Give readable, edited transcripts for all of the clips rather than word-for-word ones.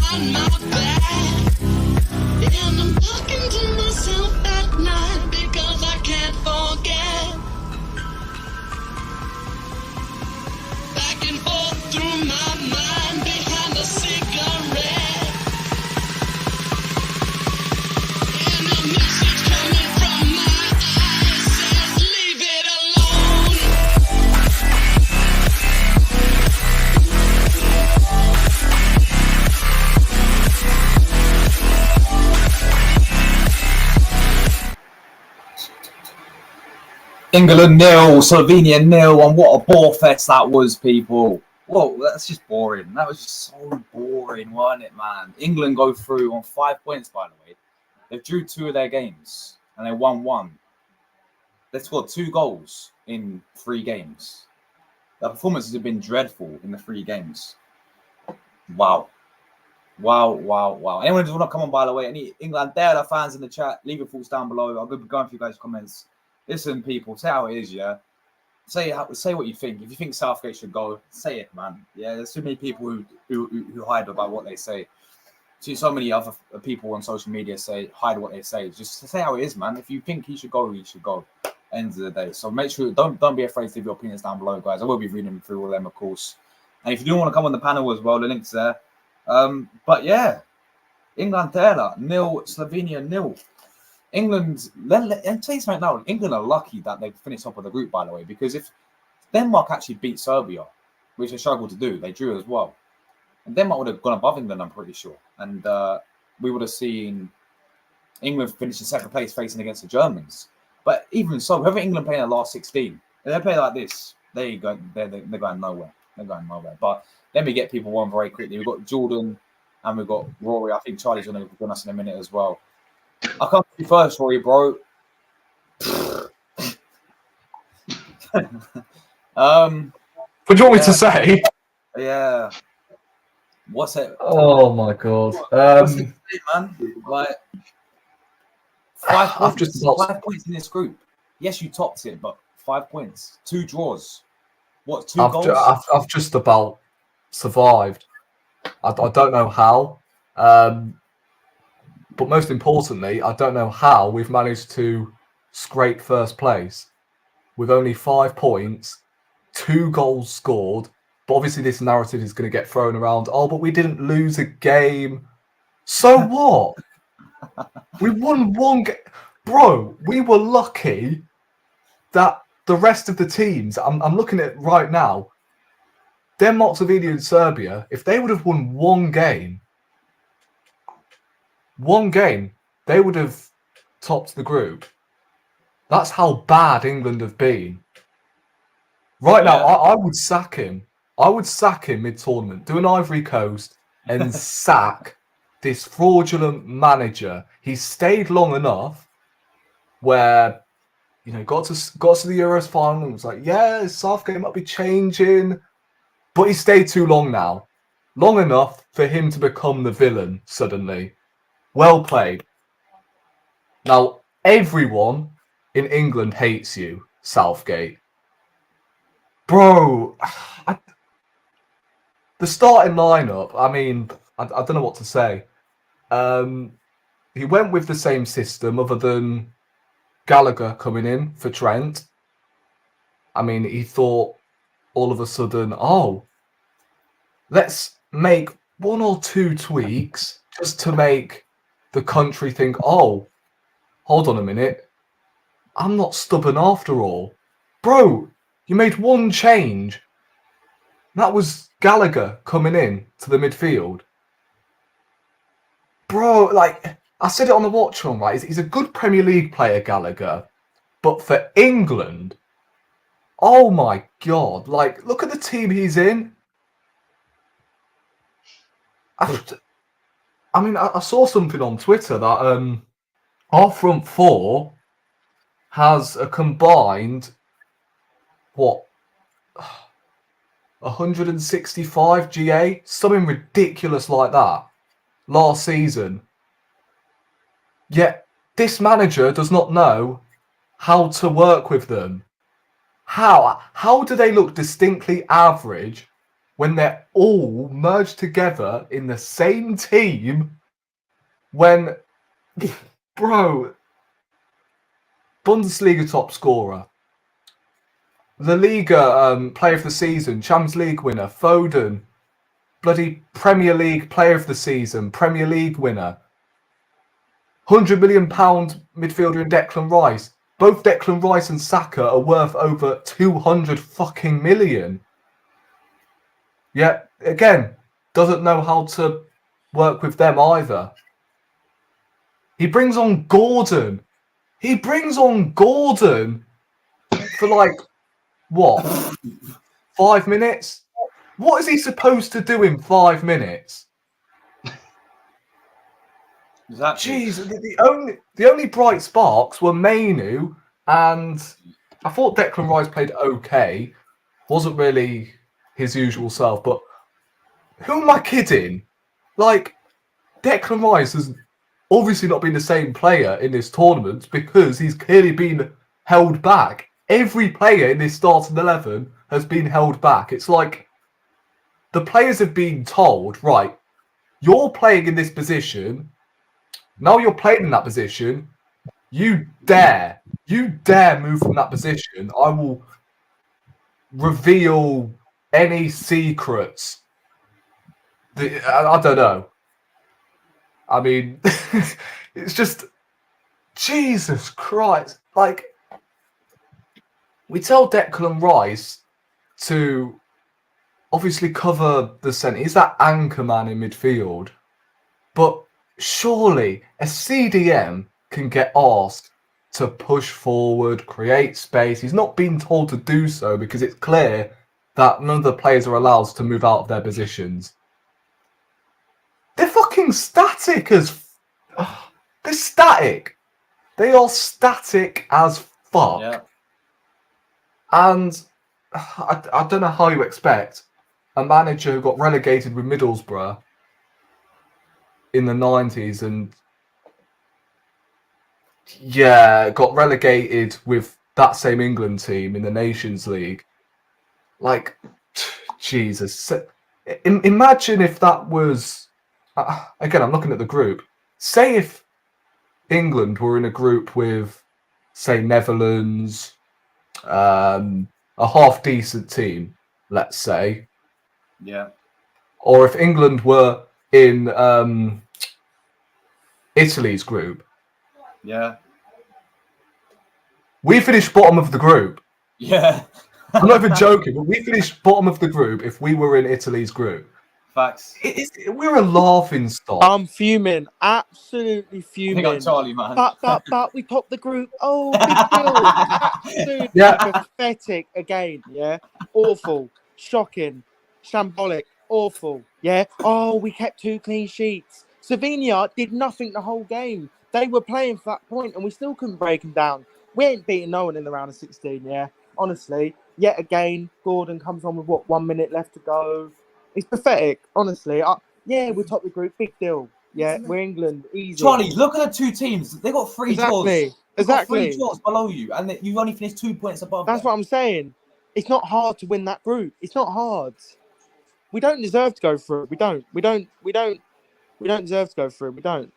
behind my back, and I'm talking to myself at night because I can't forget. Back and forth through my mind behind a cigarette, and a message coming from my eyes says, leave it alone. England 0, Slovenia 0, and what a bore fest that was, people. Whoa, that's just boring. That was just so boring, wasn't it, man? England go through on 5 points, by the way. They drew 2 of their games, and they won 1. They scored 2 goals in 3 games. Their performances have been dreadful in the 3 games. Wow. Anyone who's want to come on, by the way, any England Dale fans in the chat, leave your thoughts down below. I'm going to be going through you guys' comments. Listen, people, say how it is, yeah? Say what you think. If you think Southgate should go, say it, man. Yeah, there's too many people who hide about what they say. See, so many other people on social media hide what they say. Just say how it is, man. If you think he should go, he should go. End of the day. So make sure, don't be afraid to leave your opinions down below, guys. I will be reading through all of them, of course. And if you do want to come on the panel as well, the link's there. But yeah, England 0, Slovenia 0. England, and tell you something now, England are lucky that they finished top of the group, by the way, because if Denmark actually beat Serbia, which they struggled to do, they drew as well. And Denmark would have gone above England, I'm pretty sure. And we would have seen England finish in second place facing against the Germans. But even so, whoever England play in the last 16, if they play like this, there you go, they're going nowhere. They're going nowhere. But let me get people on very quickly. We've got Jordan and we've got Rory. I think Charlie's going to join us in a minute as well. I'll come to you first, Rory, bro. What do you want me to say? Yeah. What's it? Oh my god. What's it, man? Like 5 I've points. just lost. 5 points in this group. Yes, you topped it, but 5 points, 2 draws. What? 2 goals? I've just about survived. I don't know how. But most importantly, I don't know how we've managed to scrape first place with only 5 points, 2 goals scored. But obviously this narrative is going to get thrown around. Oh, but we didn't lose a game. So what? We won 1 game. Bro, we were lucky that the rest of the teams, I'm looking at it right now, Denmark, Slovenia and Serbia, if they would have won 1 game, they would have topped the group. That's how bad England have been. Right now, I would sack him. I would sack him mid-tournament, do an Ivory Coast and sack this fraudulent manager. He stayed long enough where, you know, got to the Euros final and was like, yeah, Southgate might be changing. But he stayed too long now. Long enough for him to become the villain suddenly. Well played. Now, everyone in England hates you, Southgate. Bro, the starting lineup, I mean, I don't know what to say. He went with the same system other than Gallagher coming in for Trent. I mean, he thought all of a sudden, oh, let's make 1 or 2 tweaks just to make the country think, oh, hold on a minute, I'm not stubborn after all. Bro, you made 1 change. That was Gallagher coming in to the midfield. Bro, like, I said it on the watch on, right? He's a good Premier League player, Gallagher. But for England, oh my God, like, look at the team he's in. I mean, I saw something on Twitter that our front 4 has a combined, what, 165 GA? Something ridiculous like that last season. Yet this manager does not know how to work with them. How do they look distinctly average when they're all merged together in the same team. When, bro, Bundesliga top scorer, La Liga player of the season, Champions League winner, Foden, bloody Premier League player of the season, Premier League winner, £100 million midfielder in Declan Rice. Both Declan Rice and Saka are worth over 200 fucking million. Yet again, doesn't know how to work with them either. He brings on Gordon. He brings on Gordon for like, what, 5 minutes? What is he supposed to do in 5 minutes? Exactly. Jeez, the only bright sparks were Mainu, and I thought Declan Rice played okay. Wasn't really his usual self, but who am I kidding? Like, Declan Rice has obviously not been the same player in this tournament because he's clearly been held back. Every player in this starting 11 has been held back. It's like the players have been told, right, you're playing in this position. Now you're playing in that position. You dare move from that position. I will reveal any secrets. I don't know. I mean, it's just Jesus Christ. Like, we tell Declan Rice to obviously cover the centre. He's that anchor man in midfield. But surely a CDM can get asked to push forward, create space. He's not been told to do so because it's clear that none of the players are allowed to move out of their positions. They're fucking static as... They're static. They are static as fuck. Yeah. And I don't know how you expect a manager who got relegated with Middlesbrough in the 90s and got relegated with that same England team in the Nations League. Like, Jesus. Imagine if that was... again, I'm looking at the group. Say if England were in a group with, say, Netherlands, a half-decent team, let's say. Yeah. Or if England were in Italy's group. Yeah. We finished bottom of the group. Yeah. I'm not even joking, but we finished bottom of the group if we were in Italy's group. Facts. We're a laughing stock. I'm fuming, absolutely I fuming. think I'm Charlie, man. But we topped the group. Oh, big deal. Absolutely pathetic again. Yeah, awful, shocking, shambolic, awful. Yeah. Oh, we kept 2 clean sheets. Slovenia did nothing the whole game. They were playing for that point, and we still couldn't break them down. We ain't beating no one in the round of 16. Yeah, honestly. Yet again, Gordon comes on with 1 minute left to go. It's pathetic, honestly. We top the group, big deal. Yeah, we're England, easy. Charlie, look at the 2 teams. They got 3 draws. They've got 3 draws below you, and you've only finished 2 points above. That's what I'm saying. It's not hard to win that group. It's not hard. We don't deserve to go through. We don't deserve to go through. We don't.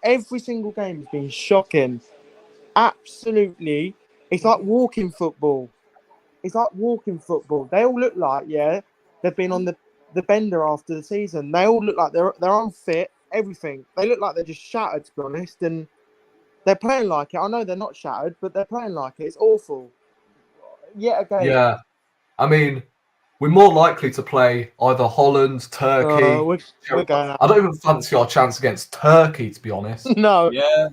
Every single game has been shocking. Absolutely. It's like walking football. They all look like, they've been on the bender after the season. They all look like they're unfit, everything. They look like they're just shattered, to be honest, and they're playing like it. I know they're not shattered, but they're playing like it. It's awful. Yet again. Yeah. I mean, we're more likely to play either Holland, Turkey. We're going out. I don't even fancy our chance against Turkey, to be honest. No. Yeah.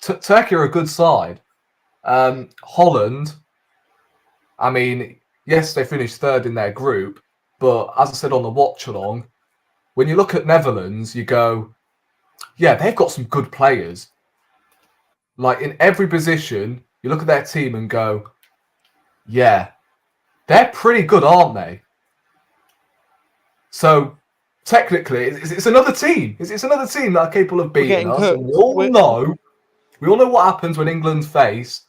Turkey are a good side. Holland, I mean, yes, they finished 3rd in their group, but as I said on the watch along, when you look at Netherlands, you go, yeah, they've got some good players. Like, in every position, you look at their team and go, yeah, they're pretty good, aren't they? So, technically, it's another team. It's another team that are capable of beating us. And we all know what happens when England face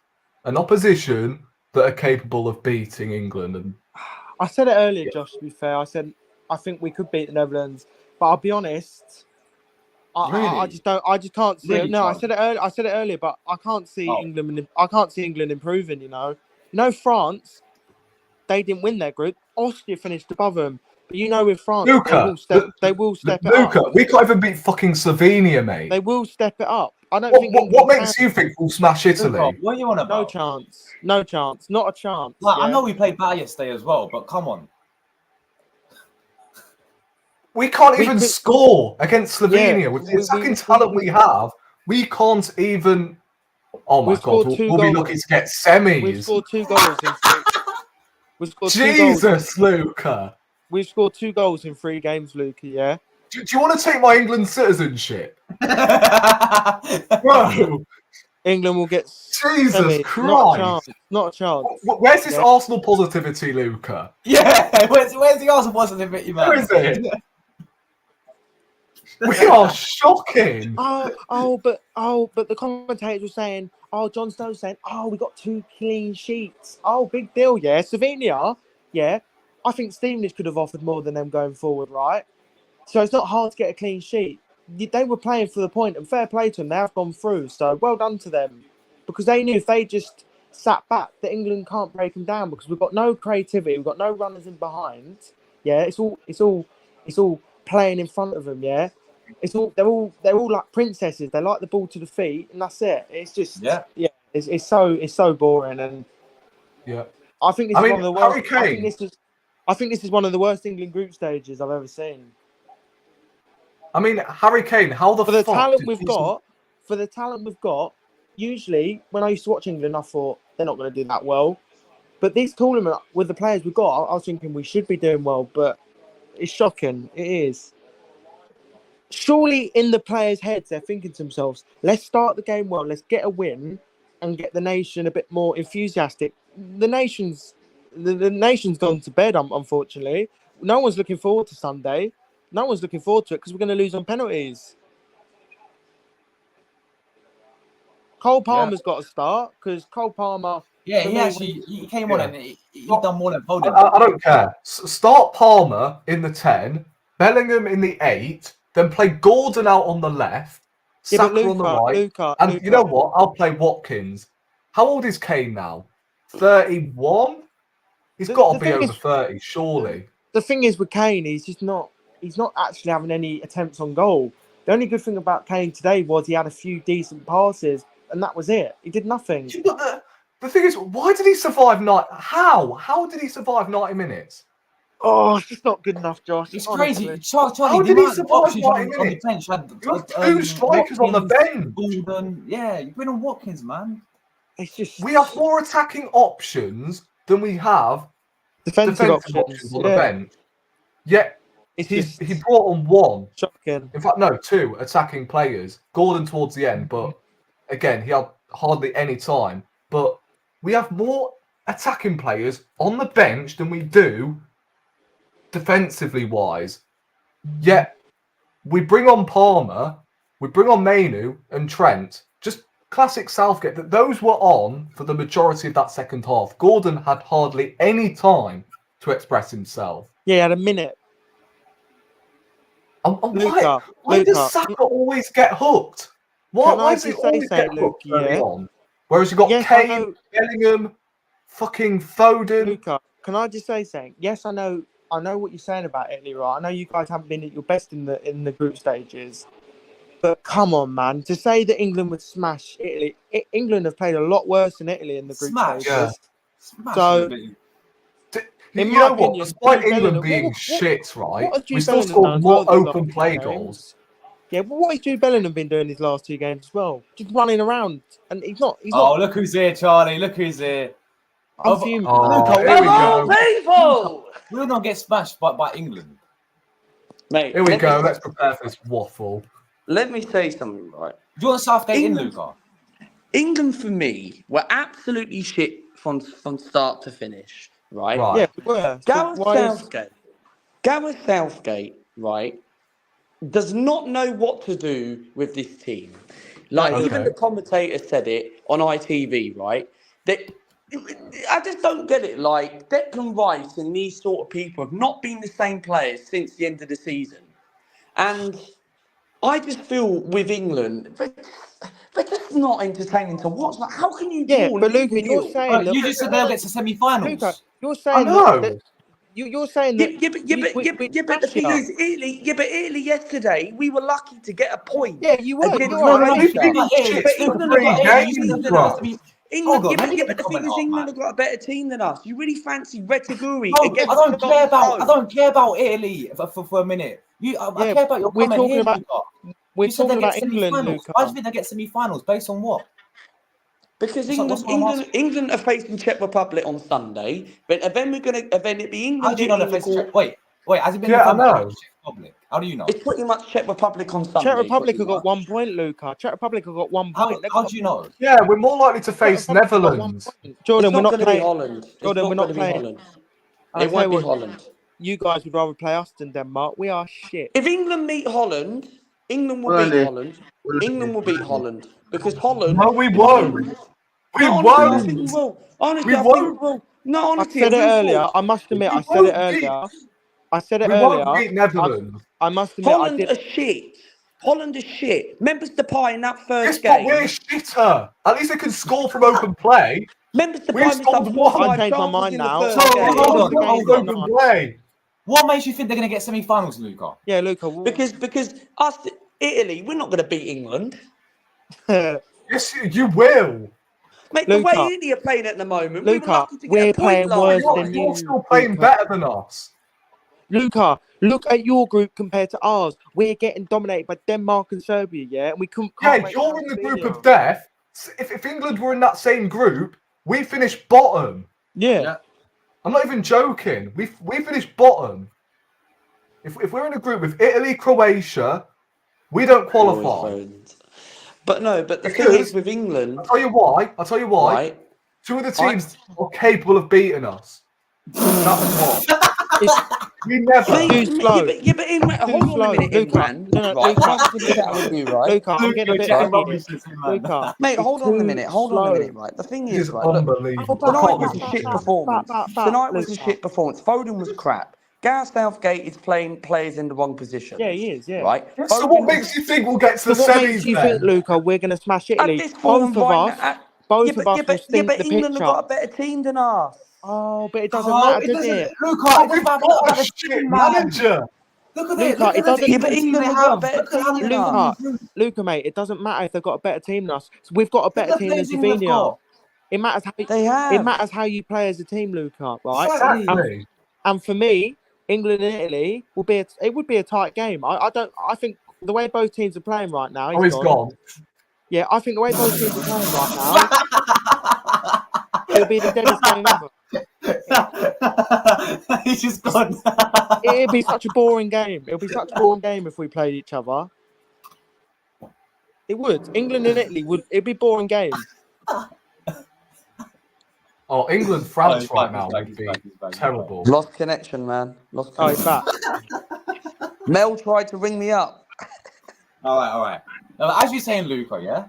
an opposition that are capable of beating England. And I said it earlier, Josh. To be fair, I said I think we could beat the Netherlands, but I'll be honest. I Really? just don't. I just can't see it. Really, No, I Charlie? said it earlier. I said it earlier, but I can't see Oh. England. I can't see England improving. France. They didn't win their group. Austria finished above them. But with France, Luca, they will step it Luca, up. we can't even beat fucking Slovenia, mate. They will step it up. I don't What, think what, England what makes can. you think we'll smash Luca, Italy? what are you on about? No chance. No chance. Not a chance. Like, yeah? I know we played bad yesterday as well, but come on. We can't We even could- score against Slovenia Yeah, with the we- attacking we- talent we- we have. We can't even. Oh my We've god, scored two we'll be goals. lucky to get We've semis. scored 2 goals in 3. We've scored 2 goals. Jesus, Luca. We've scored 2 goals in 3 games, Luca. Yeah. Do you want to take my England citizenship, bro? England will get Jesus semis. Christ! Not a chance. Not a chance. Where's this Yeah. Arsenal positivity, Luca? Yeah, where's the Arsenal positivity, man? Where is it? We are shocking. But the commentators were saying, John Stone's saying, we got 2 clean sheets. Big deal, yeah. Slovenia, yeah. I think Stevenage could have offered more than them going forward, right? So it's not hard to get a clean sheet. They were playing for the point, and fair play to them. They have gone through, so well done to them, because they knew if they just sat back, that England can't break them down, because we've got no creativity, we've got no runners in behind. Yeah, it's all playing in front of them. Yeah. They're all like princesses. They like the ball to the feet, and that's it. It's just It's so boring, and Yeah, I think this is one of the worst. Harry Kane. I think this is one of the worst England group stages I've ever seen. I mean, Harry Kane. How the For the fuck talent did we've got, usually when I used to watch England, I thought they're not going to do that well. But this tournament with the players we've got, I was thinking we should be doing well. But it's shocking. It is. Surely in the players' heads, they're thinking to themselves, let's start the game well, let's get a win and get the nation a bit more enthusiastic. The nation's gone to bed, unfortunately. No one's looking forward to Sunday. No one's looking forward to it because we're going to lose on penalties. Cole Palmer's got to start because Cole Palmer... Yeah, he came on and he done more than Foden. I don't care. Start Palmer in the 10, Bellingham in the 8, then play Gordon out on the left, Saka on the right, and you know what? I'll play Watkins. How old is Kane now? 31? He's got to be over 30, surely. The thing is with Kane, he's not actually having any attempts on goal. The only good thing about Kane today was he had a few decent passes, and that was it. He did nothing. But the thing is, why did he survive How did he survive 90 minutes? Oh, it's just not good enough, Josh. It's honestly. crazy. Charlie, How did he survive 90 on the minutes? bench? You have 2 strikers on the bench. Gordon. Yeah, you bring on Watkins, man. It's just We have more attacking options than we have defensive options on the bench. Yet he brought on 1. Shocking. In fact, no, 2 attacking players. Gordon towards the end, but again, he had hardly any time. But we have more attacking players on the bench than we do defensively wise. Yet we bring on Palmer, we bring on Mainu and Trent. Just classic Southgate. That those were on for the majority of that second half. Gordon had hardly any time to express himself. Yeah, he had a minute. Why does Saka always get hooked? Why does he always get hooked early on? Whereas you've got Kane, Bellingham, fucking Foden. Luca, can I just say something? Yes, I know what you're saying about Italy, right? I know you guys haven't been at your best in the group stages. But come on, man. To say that England would smash Italy, England have played a lot worse than Italy in the group stages. Yeah. So, you know what? Despite England being shit, right? We still scored more open play goals. Yeah, but what has Jude Bellingham been doing these last 2 games as well? Just running around, and he's not. Look who's here, Charlie! Look who's here! I'm fuming. Hello, people! We'll not get smashed by England, mate. Here we go. Let's prepare for this waffle. Let me say something, right? Do you want Southgate in, Luca? England, for me, were absolutely shit from start to finish, right? Yeah, we were. Gareth Southgate, right, does not know what to do with this team. Like, even the commentator said it on ITV, right? That I just don't get it. Like Declan Rice and these sort of people have not been the same players since the end of the season, and I just feel with England, they're just not entertaining to watch. Like, how can you Yeah, draw? but Leave Luca, you're nil? saying that You just said they'll get to semi-finals. Luca, you're I saying know. that you're saying Yeah, that but the thing is, Italy. Yeah, but Italy yesterday, we were lucky to get a point. yeah, you were. against You're No, right. they've Croatia. been shit But for England have 3 got better games, team than bro. us. England, Hold on, let me yeah, get but the the thing comment is, up, England man. have got a better team than us. You really fancy Retiguri No, against I don't care about. I home. don't care about Italy for a minute. I care about your we're comment talking here, about Luca. we're You said they talking get about England, semi-finals. Luca. Why do you think they get semi-finals? Based on what? Because What's what I'm asking? England are facing Czech Republic on Sunday, but then it'd be How England do you know in they're the facing quarter. Wait, has it been Yeah, I defended know. against Czech Republic? How do you know? It's pretty much Czech Republic on Sunday. Czech Republic pretty have got much. 1 point, Luca. Czech Republic have got 1 point. How do you know? Yeah, we're more likely to Czech face Republic have got 1 Netherlands. point. Jordan, It's we're not not going to be playing. Holland. It's Jordan, not we're going not to be playing. Holland. And I It tell you won't be what, Holland. you guys would rather play us than Denmark. We are shit. If England meet Holland, England will beat Holland. England will beat Holland because Holland. No, we won't. We No, honestly, I won't. think we will. Honestly, We I think we won't. will. No, I honestly, said it we will. earlier. I must admit, I We said it won't beat. earlier. I said it We earlier. won't beat Netherlands. I must admit, I Holland did. are shit. Holland is shit. Members Depay in that first Yes, but game. we're shitter. At least they can score from open play. Members We Depay missed up scored 4 or one. 5 I changed my chances mind in now. the So, first game. hold on, The game hold on. Open play. What makes you think they're going to get semi-finals, Luca? Yeah, Luca. Because us, Italy, we're not going to beat England. Yes, you will. Mate, the way Luca. Italy are playing at the moment, Luca, we were lucky to we're get a point playing worse last than night. you. You're still playing Luca. better than us. Luca, look at your group compared to ours. We're getting dominated by Denmark and Serbia, yeah? And we can't Yeah, break you're down in the group Slovenia. of death. If England were in that same group, we finished bottom. Yeah. I'm not even joking. We finished bottom. If we're in a group with Italy, Croatia, we don't qualify. But no, but the thing Because- is with England, I'll tell you why. right? 2 of the teams are capable of beating us. That's what. We never. Too slow. Yeah, but hold on a minute, Luca. Imran. No, right, Luca. I'm gonna chat with you, right? Luca, I'm getting a bit Luca, angry. Luca, Mate, it's hold on a too minute. Hold on a minute, right? The thing This is, is right? Look, unbelievable. I tonight can't was a believe shit it. performance. Luca. Tonight was a shit performance. Foden was crap. Gareth Southgate is playing players in the wrong position. Yeah, he is, yeah. Right? So what makes you think we'll get to the So what semis makes you then? think, Luca, we're going to smash At Italy? this form Both of right us, now, both of us will but stink the England pitch have got up. a better team than us. Oh, but it doesn't matter, does it? Luca, But it we've doesn't got matter a the shit team, man. manager. Look at Luca, it. Look it at doesn't- the Yeah, but team England they have got a have. better Look at how team they than perform us. in the group. Luca, mate, it doesn't matter if they've got a better team than us. So we've got a better Look at team the than players England have got. Slovenia. It matters how They have. it matters how you play as a team, Luca, right? Exactly. And for me, England and Italy would be a tight game. I think the way both teams are playing right now. Oh, he's gone. Yeah, I think the way both teams are playing right now, it'll be the deadest game ever. He's just gone. It'd be such a boring game. It'll be such a boring game if we played each other. It would. England and Italy would. It'd be a boring game. Oh, England, France he's right back, now he's back, would he's be back, he's back. terrible. Lost connection, man. Lost Oh, he's connection. back. Mel tried to ring me up. All right. Now, as you're saying, Luca, yeah?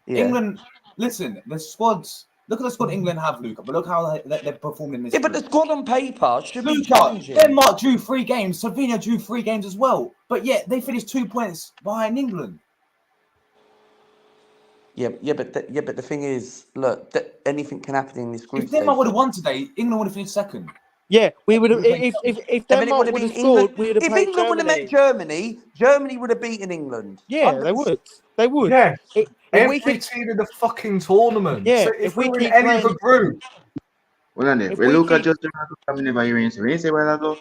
Yeah. England, listen, the squads. Look at the squad England have, Luca, but look how they're performing in this. Yeah, but the group. squad on paper should be Luca, challenging. Denmark drew 3 games. Slovenia drew 3 games as well, but yet they finished 2 points behind England. Yeah, but the thing is, look, anything can happen in this group If Denmark stage. would have won today, England would have finished second. Yeah, we would have. If Yeah, but it Denmark would have would been have scored, England. we would have If played England would have met Germany. Germany would have beaten England. Yeah, they would. They would. Yeah. If Every we keep, team in the fucking tournament. Yeah, So if if we we were keep in any playing- other group, Well, then, If we we look at keep- just coming by your answer. You say, well,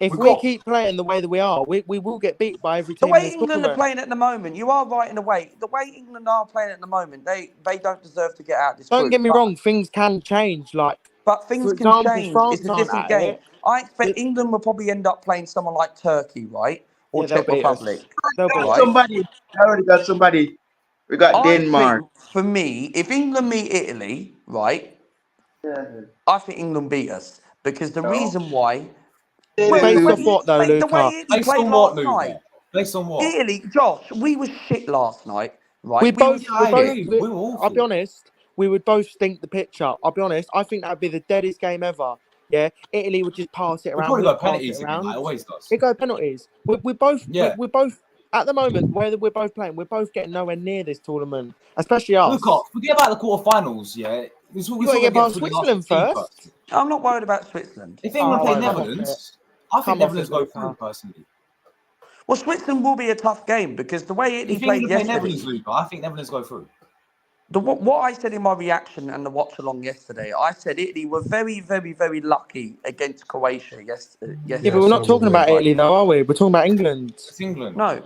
if We've we got- keep playing the way that we are, we will get beat by every The team. way in this England are tournament. playing at the moment, you are right in a way. The way England are playing at the moment, they don't deserve to get out of this Don't group. get me But- wrong, things can change. Like But things For can example, change. France It's a aren't different at game. it. I expect It- England will probably end up playing someone like Turkey, right? Or Yeah, they'll Czech beat us. Republic. they'll beat Right. us. somebody. I already got somebody. We got I Denmark. think, for me, if England meet Italy, right, I think England beat us. Because the reason why... Based the way off what, though, the way Luca? Italy Based played on what, last night. Luca? Based on what? Italy, Josh, we were shit last night, right? We were both. shit. I agree. We were awful. I'll be honest. we would both stink the pitch up. I'll be honest. I think that'd be the deadest game ever. Yeah, Italy would just pass it We'll around. probably We'd go pass penalties it again, like around. it always does. It go penalties. We're both. Yeah. We're both at the moment where we're both playing. We're both getting nowhere near this tournament, especially us. Look up, forget about the quarterfinals. Yeah, You got to get past Switzerland first. I'm not worried about Switzerland. If England play come off Netherlands, I think Come off Netherlands it, go Luca. through personally. Well, Switzerland will be a tough game because the way Italy If played England play yesterday. Netherlands, Luca, I think Netherlands go through. What I said in my reaction and the watch along yesterday, I said Italy were very, very, very lucky against Croatia yesterday. Yeah, but we're not talking about Italy, though, are we? We're talking about England. It's England. No,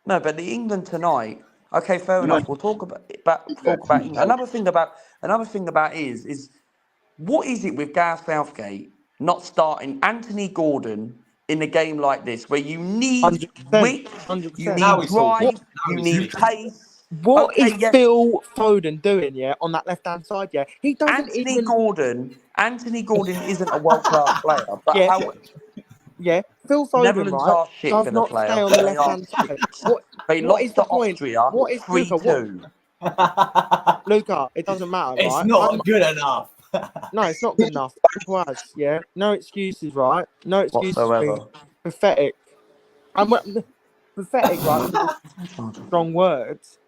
but the England tonight. Okay, fair enough. We'll talk about England. Another thing about is what is it with Gareth Southgate not starting Anthony Gordon in a game like this where you need 100%, width, 100%. you Now need he's talking. drive, Now you he's need talking. pace. What Okay, is yes. Phil Foden doing, yeah, on that left-hand side, yeah? He doesn't Anthony even... Gordon isn't a world-class player, but Yeah. how Yeah, Phil Foden, Netherlands right, are shit does for the not player. stay on the They left-hand are side. shit. They What lost is the to point? Austria What is Luca? 3-2. Luca, it doesn't matter, It's right? not good enough. No, it's not good enough. Simple as, yeah. No excuses, right? No excuses. Whatsoever. Pathetic. Pathetic, right? Strong words.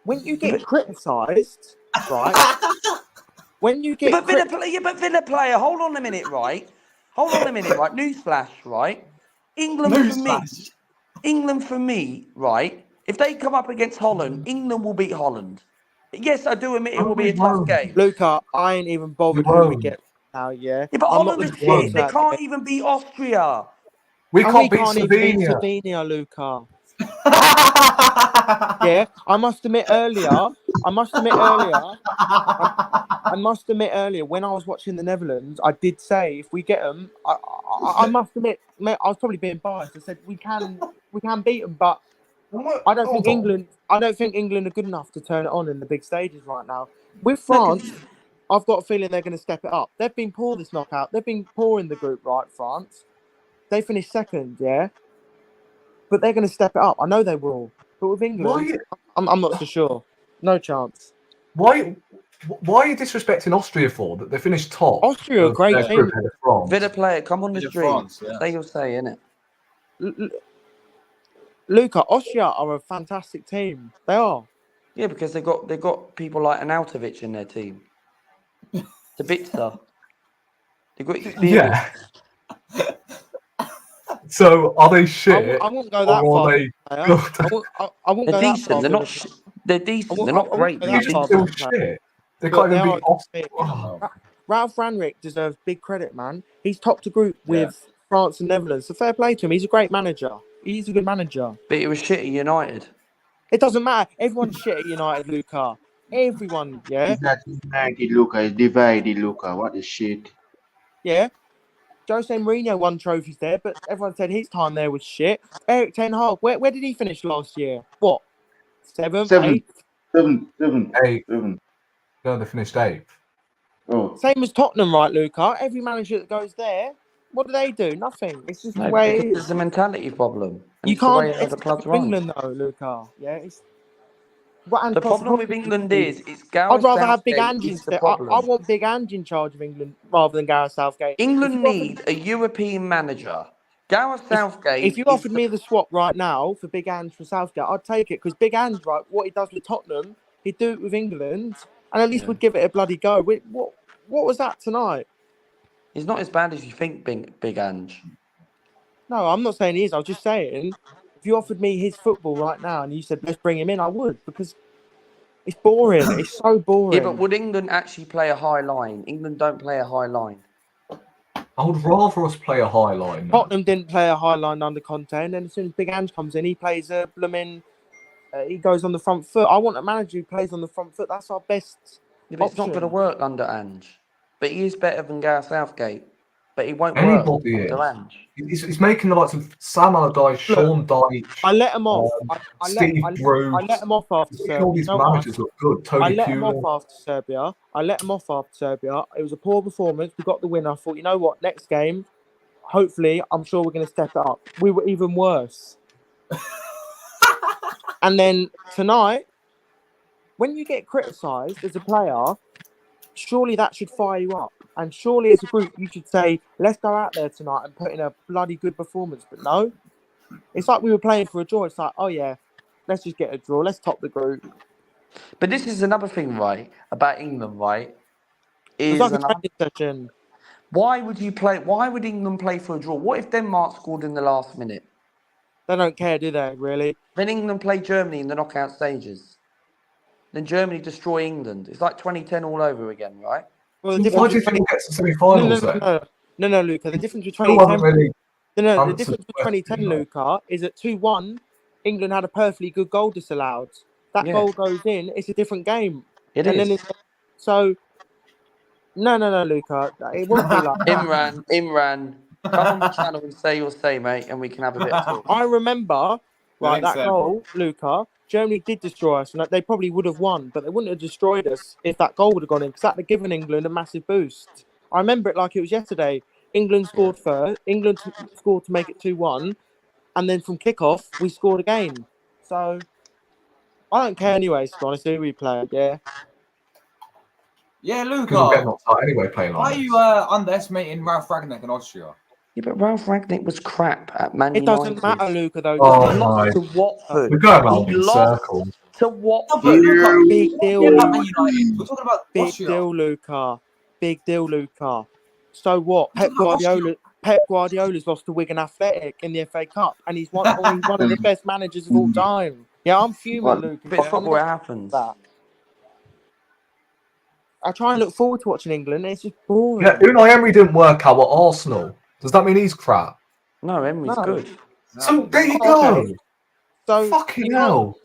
When you get criticised, right? When you get But Villa player, hold on a minute, right? Newsflash, right? England for me, right? If they come up against Holland, England will beat Holland. Yes, I do admit it will be a tough game. Luca, I ain't even bothered who we get now, yeah? Yeah, but I'm Holland not is shit. They that can't game. even beat Austria. We And can't beat even beat Slovenia. Slovenia, Luca. Yeah, I must admit earlier, when I was watching the Netherlands, I did say if we get them, I must admit, mate, I was probably being biased. I said we can beat them, but I don't think England are good enough to turn it on in the big stages right now. With France, I've got a feeling they're going to step it up. They've been poor this knockout. They've been poor in the group, right? France, they finished second, yeah, but they're going to step it up. I know they will. But with England, I'm not so sure. No chance. Why are you disrespecting Austria for that? They finished top. Austria are a great team. Villa player, come on the street. France, yeah. Say your say, innit? Luca, Austria are a fantastic team. They are. Yeah, because they've got people like Arnautovic in their team. Tabitza. They've got experience. Yeah. So are they shit? I won't go that far. They I won't They're go decent. that far. They're not. They're decent. They're not great. They're They're that still far. shit. They can't even beat Austria. Ralph Rangnick deserves big credit, man. He's topped a group with France and Netherlands. So fair play to him. He's a great manager. He's a good manager. But it was shit at United. It doesn't matter. Everyone's shit at United, Luca. Everyone, yeah? It's not united, Luca. It's divided, Luca. What the shit? Yeah. Jose Mourinho won trophies there, but everyone said his time there was shit. Eric Ten Hag, where did he finish last year? What? Seventh? Eighth? Eighth. No, they finished eighth. Oh. Same as Tottenham, right, Luca? Every manager that goes there, what do? Nothing. It's just the way it It's is. a mentality problem. And You it's the way can't. the club's It's run. England, though, Luca. Yeah, it's... The problem with England is I'd rather have Big Gareth Ange Southgate is the instead. problem. I want Big Ange in charge of England rather than Gareth Southgate. England need a European manager. Gareth Southgate. If you offered me the swap right now for Big Ange for Southgate, I'd take it because Big Ange, right, what he does with Tottenham, he'd do it with England, and at least we'd give it a bloody go. What was that tonight? He's not as bad as you think, Big Ange. No, I'm not saying he is. I was just saying, if you offered me his football right now and you said let's bring him in, I would because it's boring. It's so boring. Yeah, but would England actually play a high line? England don't play a high line. I would rather us play a high line. Tottenham didn't play a high line under Conte, and then as soon as Big Ange comes in, he plays a blooming. He goes on the front foot. I want a manager who plays on the front foot. That's our best. Yeah, but it's not going to work under Ange. But he is better than Gareth Southgate. But he won't Anybody work under Ange. He's making the likes of Sam Allardyce, Sean Dyche. I let him off. Steve Bruce. I let him off after Serbia. All these managers look good. Tony I let him Pulis. off after Serbia. It was a poor performance. We got the win. I thought, you know what? Next game, hopefully, I'm sure we're going to step it up. We were even worse. And then tonight, when you get criticised as a player, surely that should fire you up. And surely as a group, you should say, let's go out there tonight and put in a bloody good performance. But no, it's like we were playing for a draw. It's like, oh yeah, let's just get a draw. Let's top the group. But this is another thing, right, about England, right? It's Is like a another, training session. why would England play for a draw? What if Denmark scored in the last minute? They don't care, do they, really? Then England play Germany in the knockout stages. Then Germany destroy England. It's like 2010 all over again, right? Well, the Why difference do you think we'll get to no, semi-finals then? no, Luca. The difference with Still haven't 2010, really the answered difference the with 2010, question. Luca, is at 2-1, England had a perfectly good goal disallowed. That Yeah. goal goes in, it's a different game. It And is. then so no, Luca. It won't be like that. Imran, come on the channel and say your say, mate, and we can have a bit of talk. I remember, right, Thanks, that goal, Luca, Germany did destroy us, and they probably would have won, but they wouldn't have destroyed us if that goal would have gone in, because that would have given England a massive boost. I remember it like it was yesterday. England scored first. England scored to make it 2-1, and then from kickoff, we scored again. So, I don't care anyway, to be honest, who we play, yeah. Yeah, Because we'll get Luca. knocked out anyway playing Why like are this. you underestimating Ralph Ragnick in Austria? Yeah, but Ralph Ragnick was crap at Man It United. doesn't matter, Luca, though. Oh does it? my. To Watford. We're going around He in lost circles. to No, Watford. but Luca, Big we're deal, talking about Man Luca. United. We're talking about Big Austria. deal, Luca. Big deal, Luca. So what? We're talking about Austria. Pep Guardiola's lost to Wigan Athletic in the FA Cup, and he's one of the best managers of all time. Yeah, I'm fuming, What? Luca. Bit of Yeah, I'm football, not it happens. that. I try and look forward to watching England. It's just boring. Yeah, Unai Emery didn't work out at Arsenal. Does that mean he's crap? No, Emery's No. good. So there you Oh, go. okay. So Fucking hell.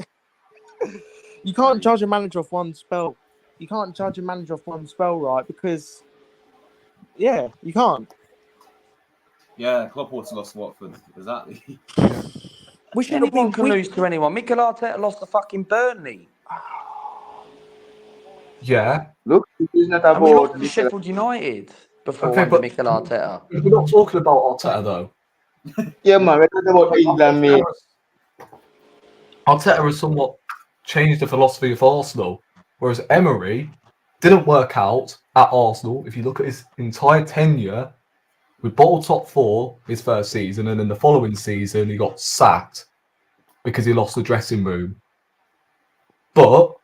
you can't judge a manager off one spell. You can't judge a manager off one spell, right? Because yeah, you can't. Yeah, Klopp also lost to Watford. Exactly. We should have Anyone won. can lose to anyone. Mikel Arteta lost to fucking Burnley. Yeah. Look, it is not And we lost about to Sheffield United before Okay, under but Mikel Arteta. we're not talking about Arteta though. yeah, man. We're talking about England, mate. Arteta has somewhat changed the philosophy of Arsenal, whereas Emery didn't work out at Arsenal. If you look at his entire tenure, we bottled top four his first season, and in the following season he got sacked because he lost the dressing room. But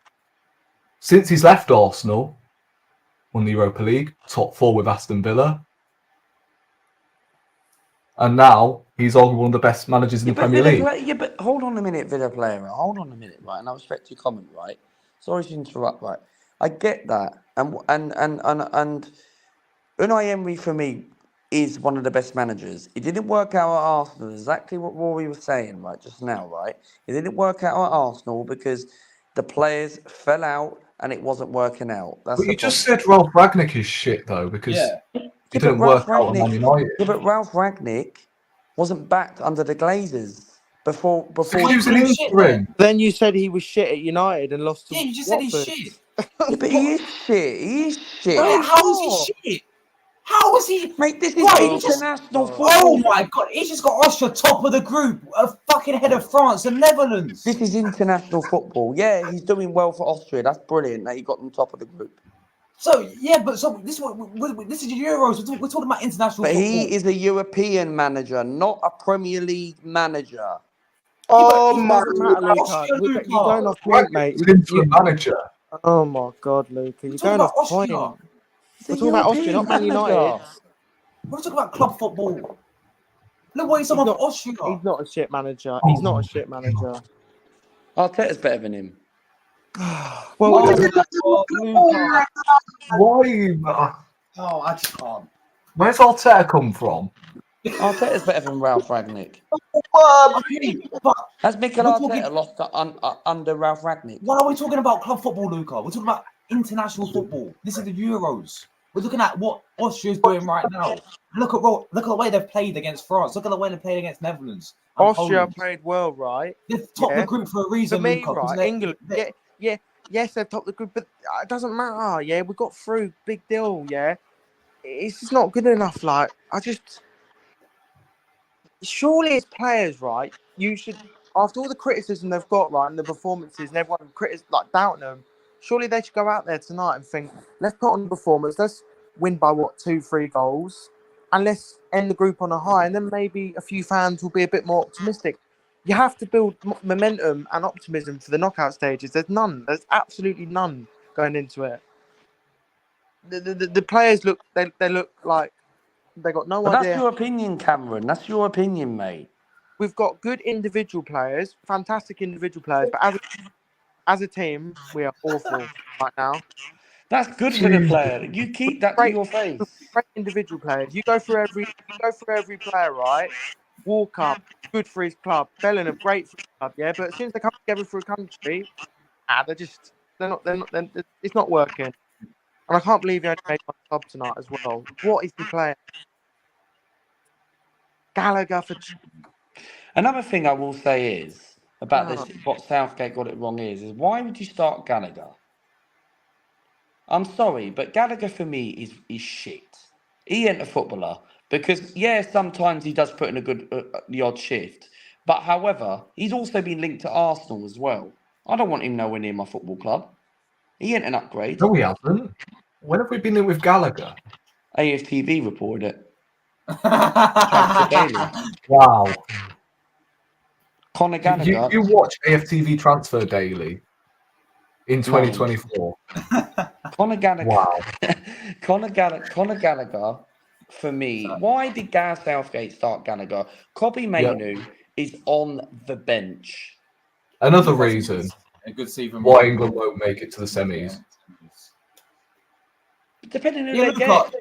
since he's left Arsenal, won the Europa League, top four with Aston Villa, and now he's arguably one of the best managers in the Premier League. Yeah, but hold on a minute, Villa player. Hold on a minute, right? And I respect your comment, right? Sorry to interrupt, right? I get that, and Unai Emery for me is one of the best managers. It didn't work out at Arsenal. Exactly what Rory was saying, right, just now, right? It didn't work out at Arsenal because the players fell out and it wasn't working out. That's But the you just problem. said Ralph Ragnick is shit though, because Yeah. it didn't work out at Man United. Yeah, but Ralph Ragnick wasn't backed under the Glazers before. Because he was an interim. Then you said he was shit at United and lost to Yeah, you just Watford. said he's shit. Yeah, but he is shit. He is shit. Bro, how is he shit? How is he? Mate, this is Right, he just- international Oh football. my god, he's just got Austria top of the group, a fucking head of France and Netherlands. This is international football. Yeah, he's doing well for Austria. That's brilliant that he got them top of the group. So yeah, but so this is the Euros. We're talking about international But football. he is a European manager, not a Premier League manager. Oh it my doesn't Matter, God. Luca. You're Luca. going off point, mate. He's an interim manager. Oh my God, Luca. You're talking going off about point. Austria. He's We're a talking about Austria, European not Man manager. United. We're talking about club football. Look what he's talking about Austria. He's not a shit manager. He's not a shit manager. Arteta's better than him. Well, Luca. Why? Oh, I just can't. Where's Arteta come from? Arteta's better than Ralph Ragnick. Okay, but Has Mikel We're Arteta talking- lost to under Ralph Ragnick? why are we talking about club football, Luca? We're talking about international football. This is the Euros. We're looking at what Austria's doing right now. Look at the way they've played against France. Look at the way they played against Netherlands. and Austria Poland. played well, right? They've topped Yeah. the group for a For reason, me, Luca. 'cause right? they- England. Yeah. Yes, they've topped the group, but it doesn't matter. Yeah, we got through. Big deal. Yeah, it's just not good enough. Like, surely as players, right? You should, after all the criticism they've got, right, and the performances, and everyone doubting them. Surely they should go out there tonight and think, let's put on the performance. Let's win by 2-3 goals, and let's end the group on a high. And then maybe a few fans will be a bit more optimistic. You have to build momentum and optimism for the knockout stages. There's none. There's absolutely none going into it. The players look. They look like they got no But idea. that's your opinion, Cameron. That's your opinion, mate. We've got good individual players, fantastic individual players, but as a team, we are awful right now. That's good for the player. You keep that to your face. Great individual players. You go through every player, right? Walker, good for his club. Bellingham, great for his club, yeah. But as soon as they come together for a country, they're not. It's not working. And I can't believe he only made my club tonight as well. What is he playing? Gallagher for. Another thing I will say is about this, what Southgate got it wrong is why would you start Gallagher? I'm sorry, but Gallagher for me is shit. He ain't a footballer because sometimes he does put in a good the odd shift, but however, he's also been linked to Arsenal as well. I don't want him nowhere near my football club. He ain't an upgrade. No, we haven't. When have we been in with Gallagher? AFTV reported it. Transfer Daily. Wow. Conor Gallagher. You watch AFTV Transfer Daily in 2024. Conor Gallagher. Wow. Conor Gallagher, for me, why did Gareth Southgate start Gallagher? Kobe Mainu is on the bench. Another reason why England won't make it to the semis. Depending on who they get.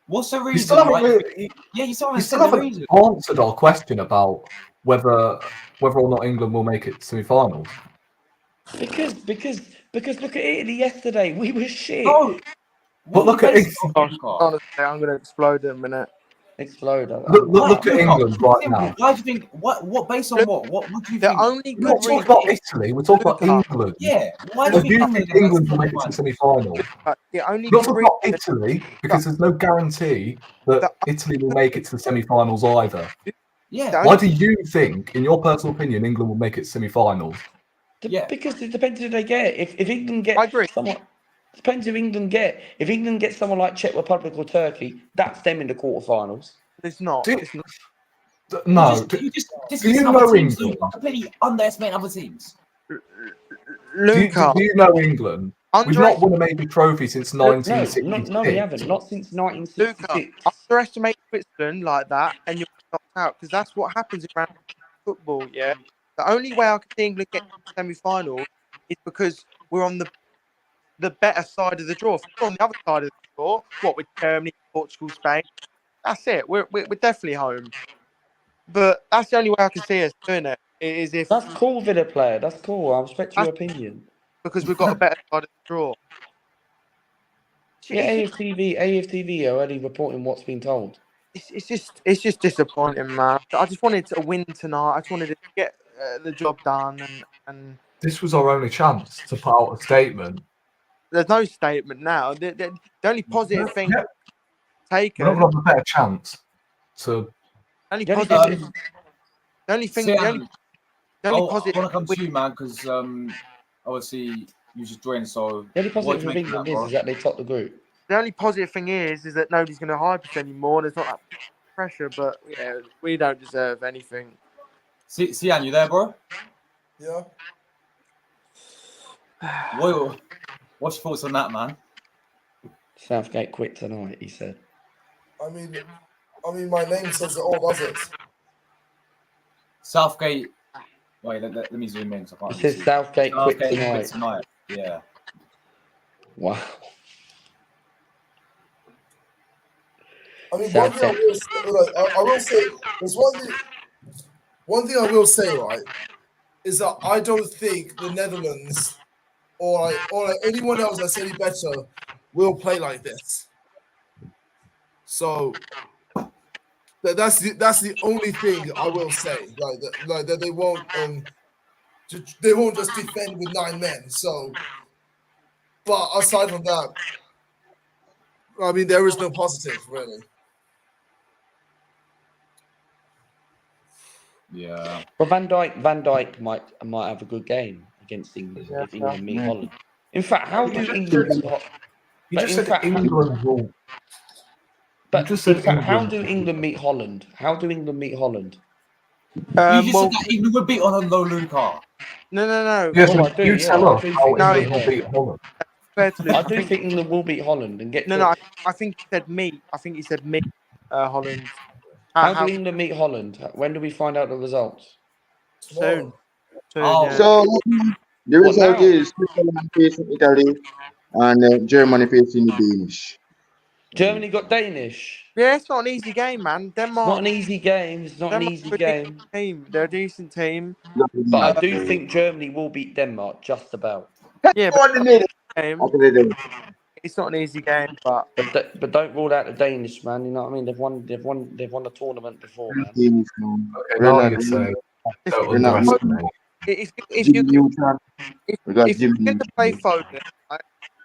What's the reason? You still haven't answered our question about whether or not England will make it to semi-finals. Because look at Italy yesterday. We were shit. Oh, but look at honestly, I'm going to explode in a minute. Explode. Look at England right now. Why do you think? What based on what? What do you think? We're not talking about Italy. We're talking about England. Yeah. Why do you think England will make it to the semi-final? We're not talking about Italy because there's no guarantee that Italy will make it to the semi-finals either. Yeah. Why do you think, in your personal opinion, England will make it to semi-finals? Yeah. Because it depends who they get. If England get someone. Depends who England get. If England gets someone like Czech Republic or Turkey, that's them in the quarterfinals. It's not. No. Do you know England? Completely underestimate other teams. Luca, do you know England? We've not won a major trophy since 1966. No, we haven't. Not since 1966. Luca, underestimate Switzerland like that, and you're knocked out because that's what happens around football. Yeah. The only way I can see England get to the semi-final is because we're on the better side of the draw. If we're on the other side of the draw, what with Germany, Portugal, Spain, that's it. We're definitely home. But that's the only way I can see us doing it. Is if that's cool, Villa player. That's cool. I respect your opinion because we've got a better side of the draw. Yeah, AFTV are already reporting what's been told. It's just disappointing, man. I just wanted to win tonight. I just wanted to get the job done, and this was our only chance to put out a statement. There's no statement now. The only positive thing taken. We're not going to have a better chance to. Only positive. The only thing. The only positive. I want to come to you, man, because obviously you just joined. So the only positive of England is that they top the group. The only positive thing is that nobody's going to hype us anymore. There's not that pressure, but yeah, we don't deserve anything. Sian, you there, bro? Yeah. What's your thoughts on that, man? Southgate quit tonight, he said. I mean, my name says it all, does it? Southgate. Wait, let me zoom in. So I can't it says Southgate quit tonight. Yeah. Wow. I mean, one thing I will say, there's one thing I will say, right, is that I don't think the Netherlands or anyone else that's any better will play like this. So that's the only thing I will say, like that they won't just defend with 9 men. So, but aside from that, I mean, there is no positive really. Yeah. But Van Dijk might have a good game against England if England meet Holland. In fact, how do England beat Holland? You just said England will. But just in said fact, how England. do England meet Holland? How do England meet Holland? You just said that England would beat Holland, though, Luca. No. Yes, Oh, I do, you yeah, tell I us do how think England so, will beat Holland. I do think England will beat Holland and get. No, I think he said meet. I think he said meet Holland. How do England meet Holland? When do we find out the results? Soon. Oh. Yeah. So the What result now? is Switzerland facing Italy and Germany facing the Danish. Germany got Danish. Yeah, it's not an easy game, man. It's not an easy game. It's not an Denmark's easy a decent game. team. They're a decent team. But I do think Germany will beat Denmark just about. Yeah, but game, it's not an easy game, but don't rule out the Danish, man. You know what I mean? They've won the tournament before, man. Okay, now you're saying don't underestimate. if you're going to play Foden, right,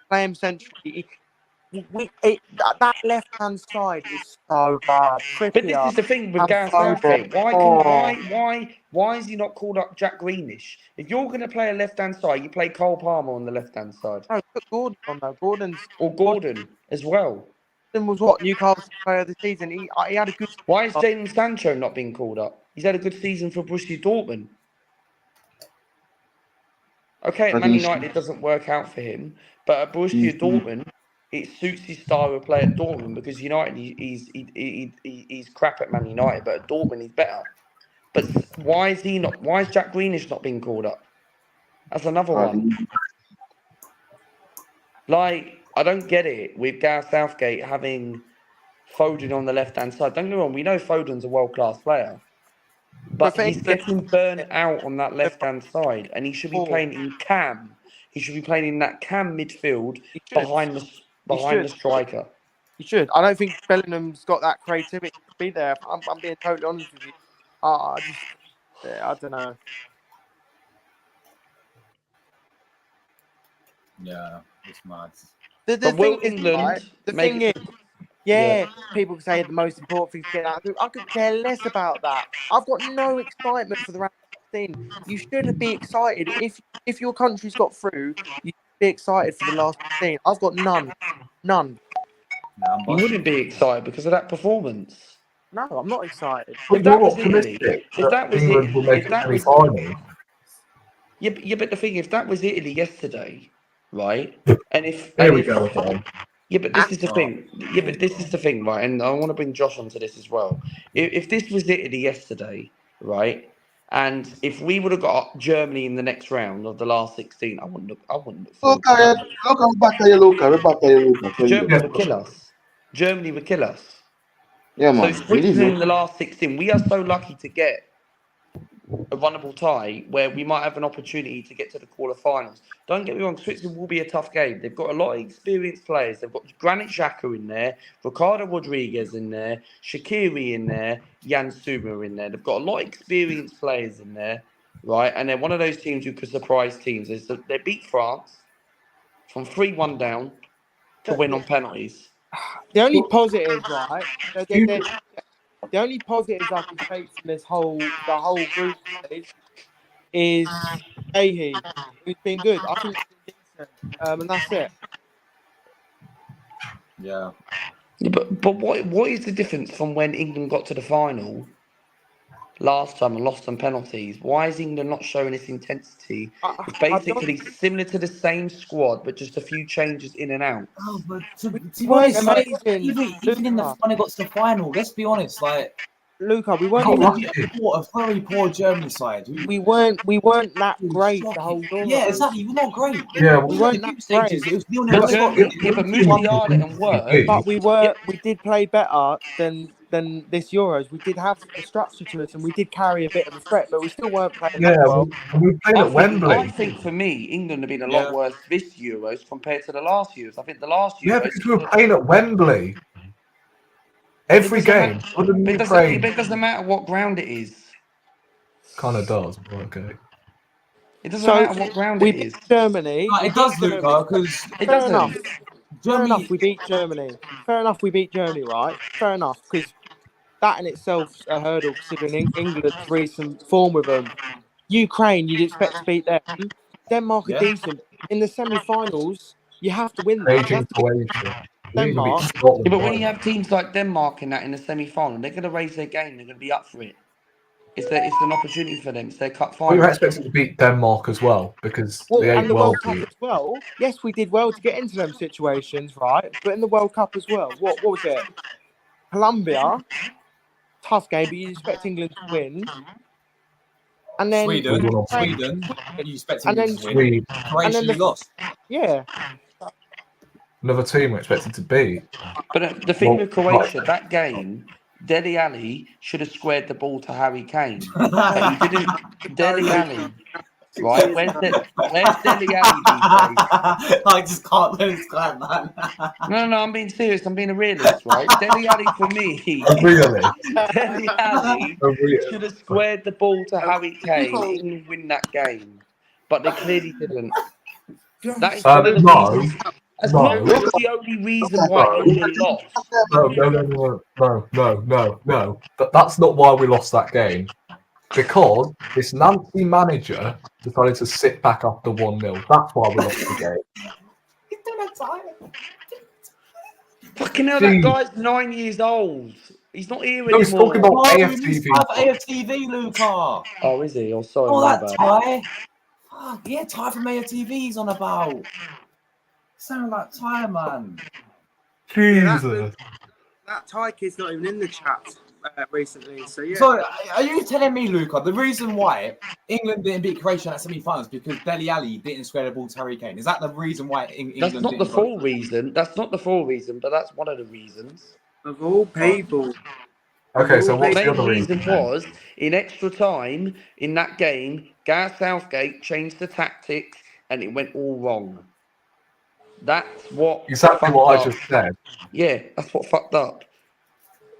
play him centrally. That left-hand side is so bad. But this is the thing with Gareth Southgate. Why is he not called up Jack Greenish? If you're going to play a left-hand side, you play Cole Palmer on the left-hand side. No, put Gordon on though. Gordon as well. Gordon was what Newcastle player of the season. He had a good. Why is Jadon Sancho not being called up? He's had a good season for Borussia Dortmund. Okay, at Man United it doesn't work out for him, but at Borussia Dortmund, it suits his style of play at Dortmund because United he's crap at Man United, but at Dortmund he's better. But why is Jack Greenish not being called up? That's another one. Like, I don't get it with Gareth Southgate having Foden on the left-hand side. Don't get me wrong, we know Foden's a world-class player. But he's getting burned out on that left-hand side, and he should be playing in cam. He should be playing in that cam midfield behind the striker. He should. I don't think Bellingham's got that creativity to be there. I'm being totally honest with you. I don't know. Yeah, it's mad. The thing is, people can say the most important thing to get out. I could care less about that. I've got no excitement for the round of 16. You should be excited. If your country's got through, you should be excited for the last 16. I've got none. You wouldn't be excited because of that performance. No, I'm not excited. If that was Italy, but the thing, if that was Italy yesterday, right? And if there we go again. Yeah, but this is the thing. Yeah, but this is the thing, right? And I want to bring Josh onto this as well. If this was Italy yesterday, right? And if we would have got Germany in the next round of the last 16, I wouldn't look forward to that. Germany would kill us. Germany would kill us. Yeah, man. So Switzerland in the last 16, we are so lucky to get a runnable tie where we might have an opportunity to get to the quarterfinals. Don't get me wrong, Switzerland will be a tough game. They've got a lot of experienced players. They've got Granit Xhaka in there, Ricardo Rodriguez in there, Shaqiri in there, Jan Sommer in there. They've got a lot of experienced players in there, right? And they're one of those teams who could surprise teams. They beat France from 3-1 down to win on penalties. The only positives, right? The only positives I can take from the whole group is Ahi, who's been good. I think he's been decent, and that's it. Yeah. But what is the difference from when England got to the final last time and lost on penalties? Why is England not showing its intensity? It's basically similar to the same squad, but just a few changes in and out. Oh, but to be honest, like, even in the when it got to the final, let's be honest, like Luca, we weren't a very poor German side. We weren't that great the whole tournament. Yeah, exactly. We're not great. Yeah, we weren't that great. It was but Musiala and work. But we did play better than this Euros. We did have a structure to us, and we did carry a bit of a threat, but we still weren't playing that well. We played at Wembley. I think for me, England have been a lot worse this Euros compared to the last Euros. I think the last Euros. Yeah, because we were playing at Wembley. Every game. It doesn't matter what ground it is. Kind of does, but okay. It doesn't matter what ground it is. Germany. No, it does, Luca, because it doesn't. Fair enough, we beat Germany. Right? Fair enough, because that in itself's a hurdle considering England's recent form with them. Ukraine, you'd expect to beat them. Denmark are decent. in the semi-finals, you have to win that. You Beijing, have to beat Croatia. We need to beat Denmark. Scotland. Yeah, but when right you now. have teams like Denmark in the semi-final, they're going to raise their game. They're going to be up for it. It's an opportunity for them. It's their cup We were final. expecting to beat Denmark as well because Well, the and 8 the well World Cup beat. as well. Yes, we did well to get into them situations, right? But in the World Cup as well, what was it? Colombia, tough game, but you expect England to win. And then Sweden, Sweden. Sweden, you expect and England then to win. Sweden. and then Croatia, you lost. yeah, Another team we're expected to beat. But the thing Well, with Croatia, that game, Dele Alli should have squared the ball to Harry Kane, but he didn't. Dele Alli, right? Where's Dele Alli these days? I just can't let this guy, man. No, I'm being serious. I'm being a realist, right? Dele Alli for me, Oh, really? Dele Alli Oh, really? should have squared the ball to Harry Kane. People- England win that game, but they clearly didn't. Yeah, That is one of the No, reasons. That's no. not really the only reason why No. England lost. No. That's not why we lost that game. Because this Nancy manager decided to sit back after 1-0. That's why we lost the game. Fucking hell, Jeez. that guy's 9 years old. He's not here No, he's talking anymore. about No, you need AFTV. to have AFTV, Luca. Oh, is he? Oh, sorry, Oh, my that bad. Ty. Fuck, yeah, Ty from AFTV's on about. Sound like Ty, man. Jesus. that Thai kid's not even in the chat recently. So yeah, So, are you telling me, Luca, the reason why England didn't beat Croatia in that semi-finals because Dele Alli didn't square the ball to Harry Kane? Is that the reason why England That's not the didn't go? full reason. That's not the full reason, but that's one of the reasons. of all people. Okay, so The what's the main other reason reason? then? was, in extra time, in that game, Gareth Southgate changed the tactics and it went all wrong. That's what Exactly fucked what I up. just said. Yeah, that's what fucked up.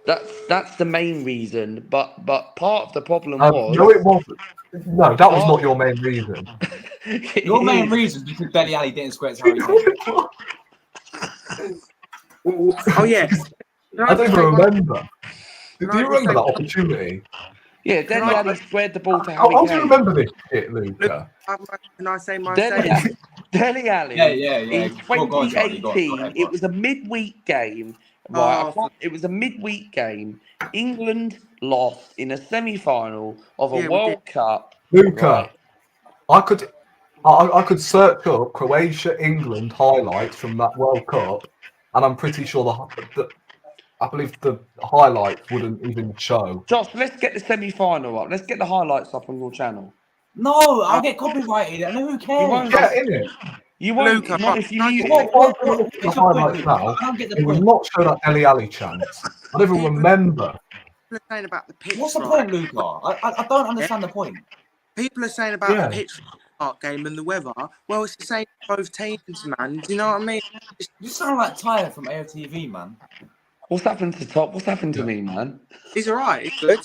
That's the main reason, but part of the problem was No, it wasn't. No, that was not your main reason. Your main reason is because Dele Alli didn't square to Harry Kane. Oh yeah, I don't even remember. Do Can I you just remember say- that opportunity? Yeah, Dele I- Alli squared the ball to Harry How do you Kane. remember this shit, Luca? Can I say my Dele say? Dele Alli Yeah. in Go on, Charlie. Go 2018, on. it was a midweek game, right? Oh, It was a midweek game. England lost in a semi-final of a Yeah, we World Cup. Luca, Right. I could search up Croatia England highlights from that World Cup, and I'm pretty sure I believe the highlights wouldn't even show. Josh, let's get the semi-final up. Let's get the highlights up on your channel. No, I'll get copyrighted, and who cares? You won't. Yeah, innit? You won't. Luca, Not if you use What, it. what, If I what, look at the what's your point, highlights Luke? now, I don't get the it would point. not show that Dele Alli chance. I don't even remember. people are saying about the pitch. What's the right? point, Luca? I don't understand the point. People are saying about Yeah. the pitch park game and the weather. Well, it's the same for both teams, man. Do you know what I mean? You sound like Ty from AFTV, man. What's happened to Top? What's happened to me, man? He's all right. He's good.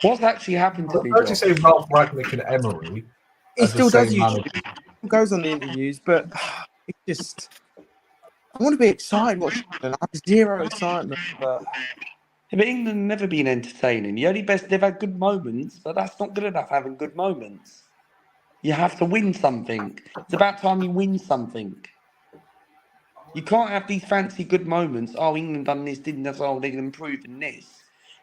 What's actually happened to I've me? heard you Josh? say Ralph Ragnick and Emery. He as the still does same use manager. goes on the interviews, but it's just I want to be excited watching it. I have zero excitement, but Yeah, but England never been entertaining. The only best they've had good moments, but that's not good enough. Having good moments, you have to win something. It's about time you win something. You can't have these fancy good moments. Oh, England done this, didn't they? Oh, they're improving this.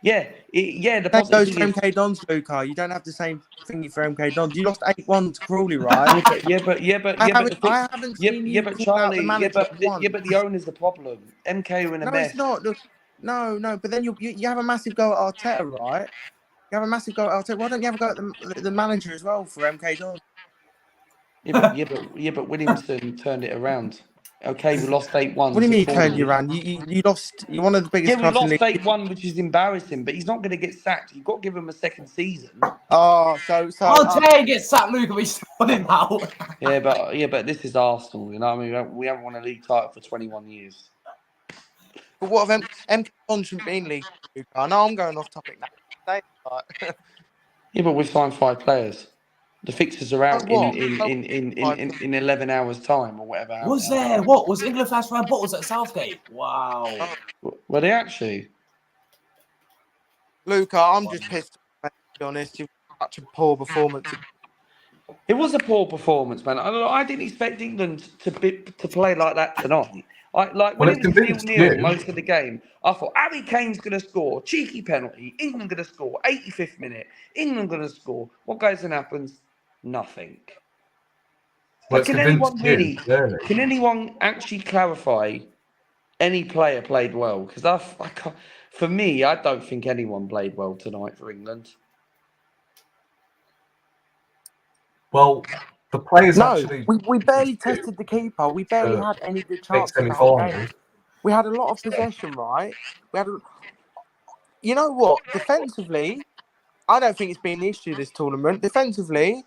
Yeah, the that positive goes thing for is, MK Dons, Luca. You don't have the same thing for MK Dons. You lost 8-1 to Crawley, right? yeah, but I haven't seen you but call out Charlie, the manager once. but the owner's the problem. MK are in a No, mess. it's not. Look, no. But then you have a massive go at Arteta, right? You have a massive go at Arteta. Why don't you have a go at the manager as well for MK Dons? Yeah, but Williamson turned it around. Okay, we lost 8-1. What do you mean, Crawley. turned you around? You lost. You're one of the biggest Yeah, we clubs in lost the league. 8-1, which is embarrassing, but he's not going to get sacked. You've got to give him a second season. Oh, so Oh, Tay gets sacked, Luke, and we still want him out. Yeah, but this is Arsenal, you know what I mean? We haven't won a league title for 21 years. But what have MK Dons shouldn't be in league? I know I'm going off topic now. Yeah, but we've signed 5 players. The fixtures are out what? in 11 hours' time or whatever. Was there? What? Was England flash round bottles at Southgate? Wow. Were they actually? Luca, I'm just pissed. To be honest, you've such a poor performance. It was a poor performance, man. I didn't expect England to play like that tonight. When Well, it it's was convinced 0-0 you. most of the game, I thought Harry Kane's going to score, cheeky penalty. England going to score, 85th minute. England going to score. What goes and happens? Nothing. Well, it's Can convinced anyone you, really. Can anyone actually clarify any player played well? Because I can't. For me, I don't think anyone played well tonight for England. Well, the players No, actually we barely tested the keeper. We barely had any good chances the whole game. semi-finals. We had a lot of possession, right? You know what? Defensively, I don't think it's been an issue this tournament. Defensively,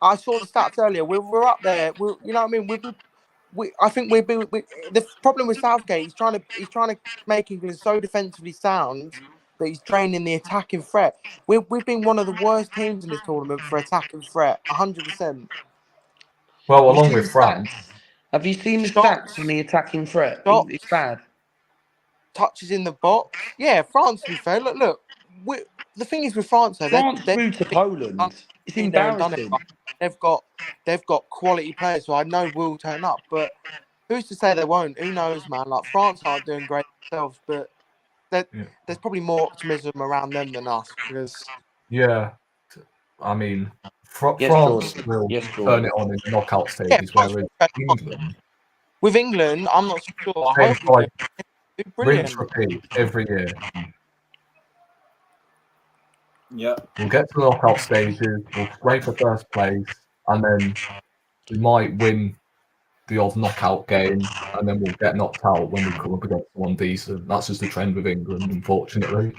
I saw the stats earlier. We're up there. You know what I mean? I think the problem with Southgate. He's trying to make England so defensively sound that he's draining the attacking threat. We've been one of the worst teams in this tournament for attacking threat. 100%. Well, Have you along seen with the France. stats? Have you seen the Shots. stats on the attacking threat? Shots. It's bad. Touches in the box. Yeah, France. To be fair, look. The thing is with France, though, France they're through to Poland. It's been there and done it. embarrassing. They've got quality players, so I know will turn up. But who's to say they won't? Who knows, man? Like France aren't doing great themselves, but there's probably more optimism around them than us because I mean, Yes, France Jordan. will Yes, turn Jordan. it on in the knockout stages, whereas England, with England, I'm not so sure. I same hope we like do brilliant. rinse repeat every year. Yeah. We'll get to the knockout stages, we'll scrape for first place, and then we might win the odd knockout game, and then we'll get knocked out when we come up against someone decent. That's just the trend with England, unfortunately.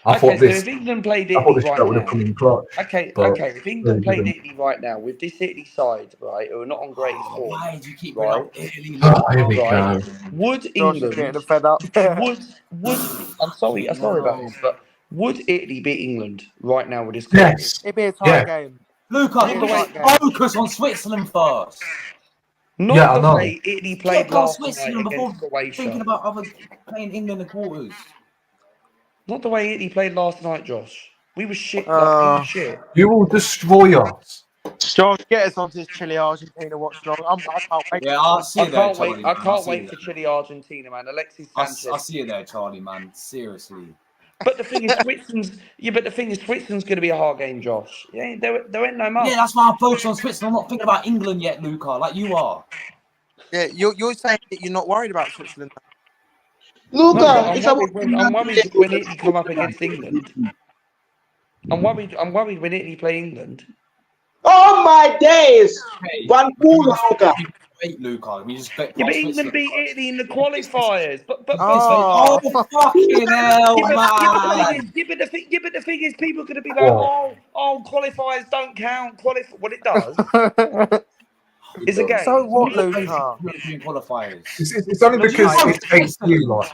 I thought So this if England played I thought Italy this right show would have now, come in clutch. okay. but If England really played didn't. Italy right now with this Italy side, right, who are not on great form, Why do you keep right? bringing up Italy? Here we Right? go. Would Josh is England getting fed up. would I'm sorry about this, but would Italy beat England right now with this squad? Yes. It'd be a tight Yeah. game. Lucas, Not the way- focus on Switzerland first. Not Yeah, I the know. way Italy played Get past last night Switzerland before against Croatia. thinking about other playing England in the quarters. Not the way Italy played last night, Josh. We were shit. We were shit. You will destroy us. Josh, get us onto this Chile Argentina watch long. I can't wait. Yeah, I see it there, Charlie. I can't wait for Chile Argentina, man. Alexis Sanchez. I see it there, Charlie, man. Seriously. But the thing is, Switzerland's going to be a hard game, Josh. Yeah, there ain't no more. Yeah, that's why I'm focused on Switzerland. I'm not thinking about England yet, Luca, like you are. Yeah, you're saying that you're not worried about Switzerland. Luca, I'm it's worried about when Italy come up against England. I'm worried when Italy play England. Oh my days! Hey, Van Poel, Luca. Wait, Luca. We just Yeah, but England beat Italy in the qualifiers. But Oh, fucking hell, man! but the thing is, people are going to be like, oh, qualifiers don't count. What it does is a game. So what, Luca? European qualifiers. It's only because it takes you, like.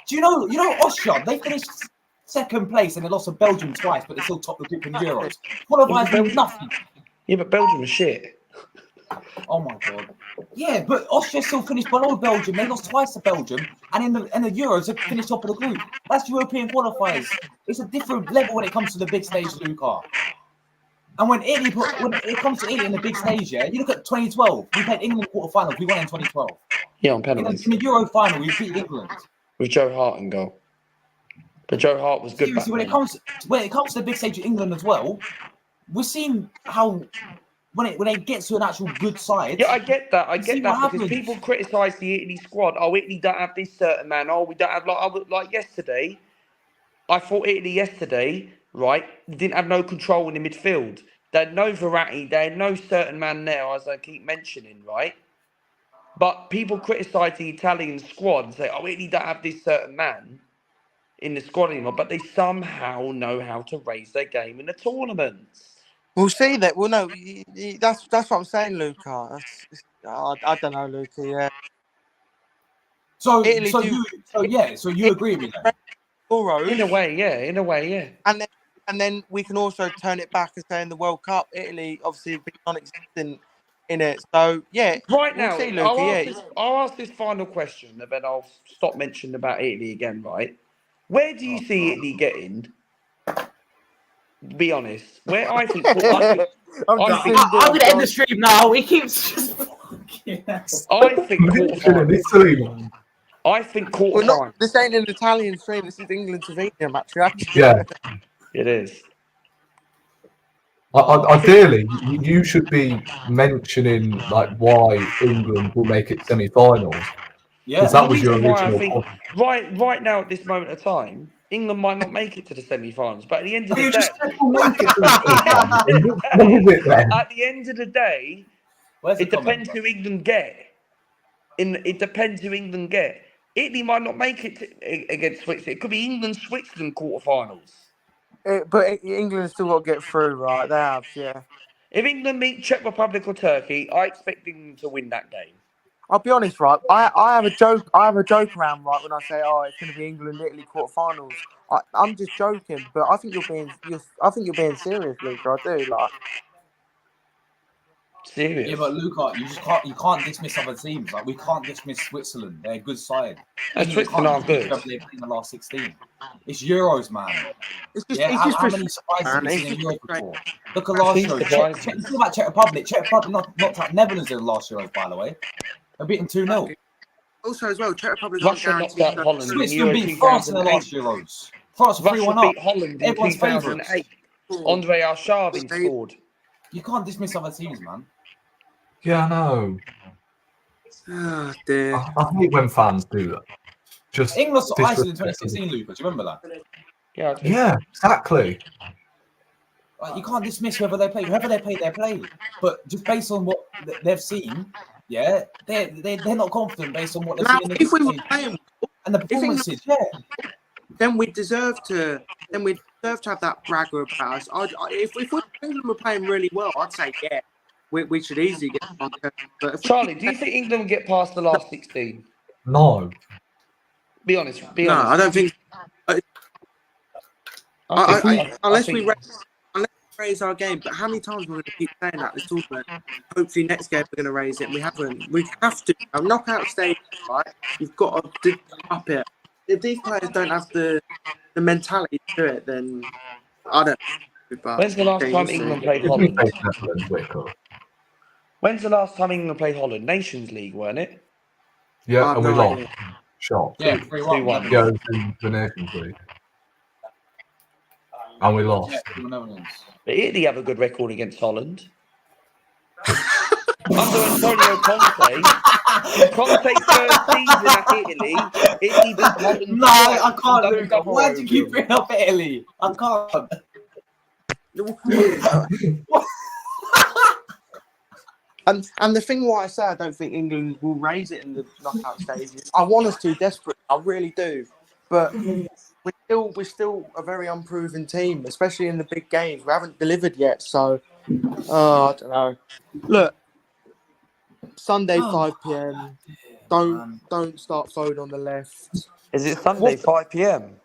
Do you know Austria? They finished second place and they lost to Belgium twice, but they still topped the group in Euros. Qualifiers mean nothing. Yeah, but Belgium was shit. Oh my god. Yeah, but Austria still finished below Belgium. They lost twice to Belgium, and in the Euros they finished top of the group. That's European qualifiers. It's a different level when it comes to the big stage, Luca. And when it comes to Italy in the big stage, yeah, you look at 2012. We played England quarterfinals. We won in 2012. Yeah, on penalties. In the Euro final, we beat England with Joe Hart in goal. But Joe Hart was good. Seriously, when it comes to the big stage of England as well, we're seeing how. When it gets to an actual good side. Yeah, I get that because happens. people criticise the Italy squad. Oh, Italy don't have this certain man. Oh, we don't have like yesterday. I thought Italy yesterday, right, didn't have no control in the midfield. They had no Verratti. They had no certain man there, as I keep mentioning, right? But people criticise the Italian squad and say, oh, Italy don't have this certain man in the squad anymore. But they somehow know how to raise their game in the tournaments. We'll see that. Well, no, that's what I'm saying, Luca. I don't know, Luca. Yeah. So Italy you agree with me then? Euros, in a way, yeah. And then we can also turn it back and say in the World Cup, Italy obviously have been non-existent in it. So yeah, right we'll now, see, Luca, I'll ask this final question, and then I'll stop mentioning about Italy again. Right? Where do you see Italy getting Be honest. Where I think, I think, I'm I just think, seeing I'm gonna end the John. stream now. He keeps just fucking hell. I think Mentioning quarterfinals. Italy, man. I think Well, not quarterfinals. this ain't an Italian stream. This is England Slovenia match reaction. Yeah. It is. Ideally, you should be mentioning like why England will make it semi-finals Yeah. because Well, that the was your reason why I original think point. right now at this moment of time, England might not make it to the semi-finals, but at the end of the You day, just said we'll make it to the at the end of And the what is day, it then? at the end of the day, Where's the it comment, depends bro? who England get. It depends who England get. Italy might not make it against Switzerland. It could be England-Switzerland quarterfinals. But England's still got to get through, right? They have, yeah. If England meet Czech Republic or Turkey, I expect England to win that game. I'll be honest, right? I have a joke. I have a joke around, right, when I say, "Oh, it's going to be England Italy quarterfinals." I'm just joking, but I think you're being serious, Luke. I do like. Serious. Yeah, but Luca, you can't dismiss other teams. Like we can't dismiss Switzerland. They're a good side. And You Switzerland are can't dismiss good. whoever they played in the last 16. It's Euros, man. It's just, Yeah, it's just how many surprises have man. we It's seen in just Euros frustrating. before? Look at last He's Euros. surprised. Check, think about Czech Republic. Czech Republic knocked out Netherlands in the last Euros, by the way. They beat them 2-0. Also, as well, Czech Republic aren't Russia knocked guaranteed. out Holland in Switzerland Euro beat France in the 2008. last Euros. France were Russia 3-1 up. beat Holland in Everyone's favourites. 2008. Andrei Arshavin scored. You can't dismiss other teams, man. Yeah, I know. Oh dear. I hate when fans do that. Just England saw Iceland in disrespect. 2016, Lucas. Do you remember that? Yeah, I do. Yeah, exactly. Like, you can't dismiss whoever they play. Whoever they play. But just based on what they've seen, yeah, they're not confident based on what they've Now, seen in the if we were game. playing, And the performances, yeah. then we deserve to. Then we deserve to have that bragger about us. If England were playing really well, I'd say yeah, we should easily get on. But if Charlie, do you think England will get past the last 16? No. Be honest. Be no, honest. I don't think. Unless we raise our game, but how many times we're going to keep saying that this tournament? Hopefully, next game we're going to raise it, and we haven't. We have to. A knockout stage, right? You've got to up it. If these players don't have the mentality to do it, then I don't. But, When's the last time England played Holland? When's the last time England played Holland? Nations League, weren't it? Yeah, and we lost. Shot. Yeah, 3-1. Yeah, it was in the Nations League. And we lost. Yeah, But Italy have a good record against Holland. Under Antonio Conte, Conte's first season at Italy beat Holland. No, I can't, Luca. Why do you keep bringing up Italy? I can't. And the thing why I say I don't think England will raise it in the knockout stages, I want us to desperately, I really do. But we're still a very unproven team, especially in the big games. We haven't delivered yet, so I don't know. Look, Sunday 5 p.m. Don't start Foden on the left. Is it Sunday 5 p.m?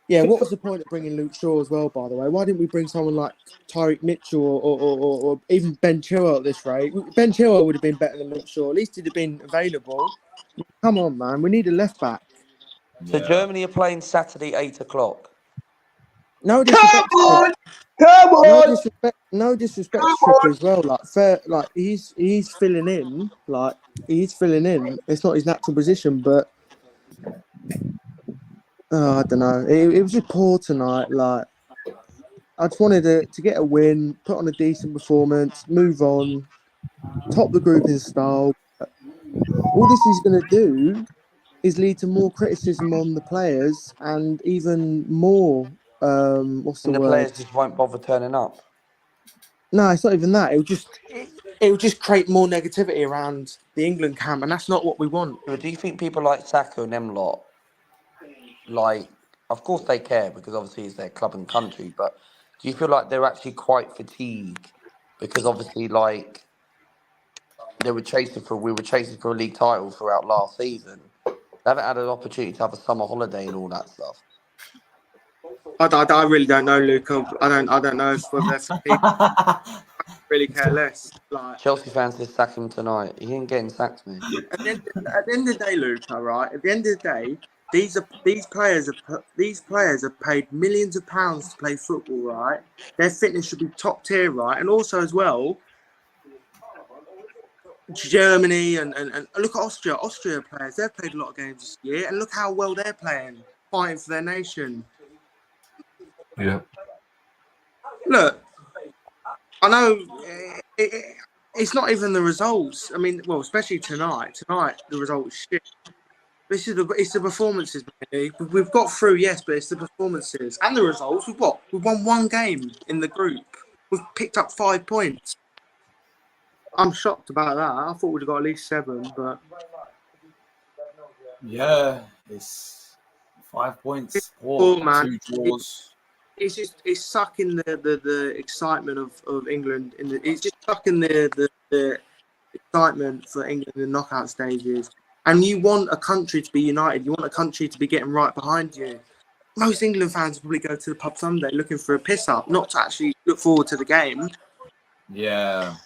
Yeah, what was the point of bringing Luke Shaw as well, by the way? Why didn't we bring someone like Tyreek Mitchell or even Ben Chilwell at this rate? Ben Chilwell would have been better than Luke Shaw. At least he'd have been available. Come on, man. We need a left back. So Germany are playing Saturday 8 o'clock. No disrespect. Come on! No disrespect to Trippier as well. Like he's filling in. Like he's filling in. It's not his natural position, but I don't know. It was just poor tonight. Like I just wanted to get a win, put on a decent performance, move on, top the group in style. All this is going to do is lead to more criticism on the players and even more. What's the And the word? players just won't bother turning up. No, it's not even that. It will just create more negativity around the England camp, and that's not what we want. But do you think people like Saka and them lot, like, of course they care because obviously it's their club and country, but do you feel like they're actually quite fatigued because obviously, like, we were chasing for a league title throughout last season? They haven't had an opportunity to have a summer holiday and all that stuff. I really don't know, Luca. I don't know if whether that's I really care less. Like Chelsea fans just sack him tonight. He ain't getting sacked, mate. at the end of the day, Luca, right? At the end of the day, these players are paid millions of pounds to play football, right? Their fitness should be top tier, right? And also as well, Germany and look at Austria. Austria players, they've played a lot of games this year, and look how well they're playing, fighting for their nation. Yeah. Look, I know it's not even the results. I mean, well, especially tonight. Tonight, the result is shit. It's the performances, really. We've got through, yes, but it's the performances and the results. We've won one game in the group. We've picked up 5 points. I'm shocked about that. I thought we'd have got at least 7, but Yeah, it's 5 points. Poor man. 2 draws. It's sucking the excitement of England. It's just sucking the excitement for England in the knockout stages. And you want a country to be united. You want a country to be getting right behind you. Most England fans probably go to the pub Sunday looking for a piss up, not to actually look forward to the game. Yeah.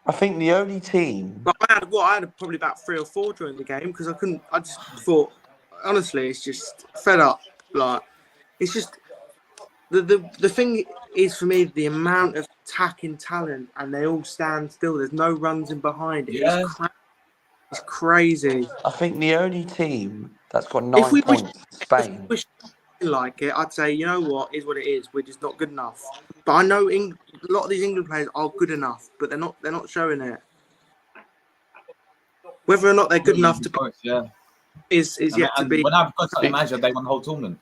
I think the only team. But I had probably about 3 or 4 during the game because I just thought, honestly, it's just fed up. Like, it's just the thing is for me the amount of attacking talent, and they all stand still. There's no runs in behind. Yeah. It's crazy. I think the only team that's got 9 points is Spain. If we like it, I'd say, you know what, is what it is. We're just not good enough. But I know a lot of these England players are good enough, but they're not showing it. Whether or not they're good enough to Both, yeah. is yet to be. When I've got to imagine they won the whole tournament.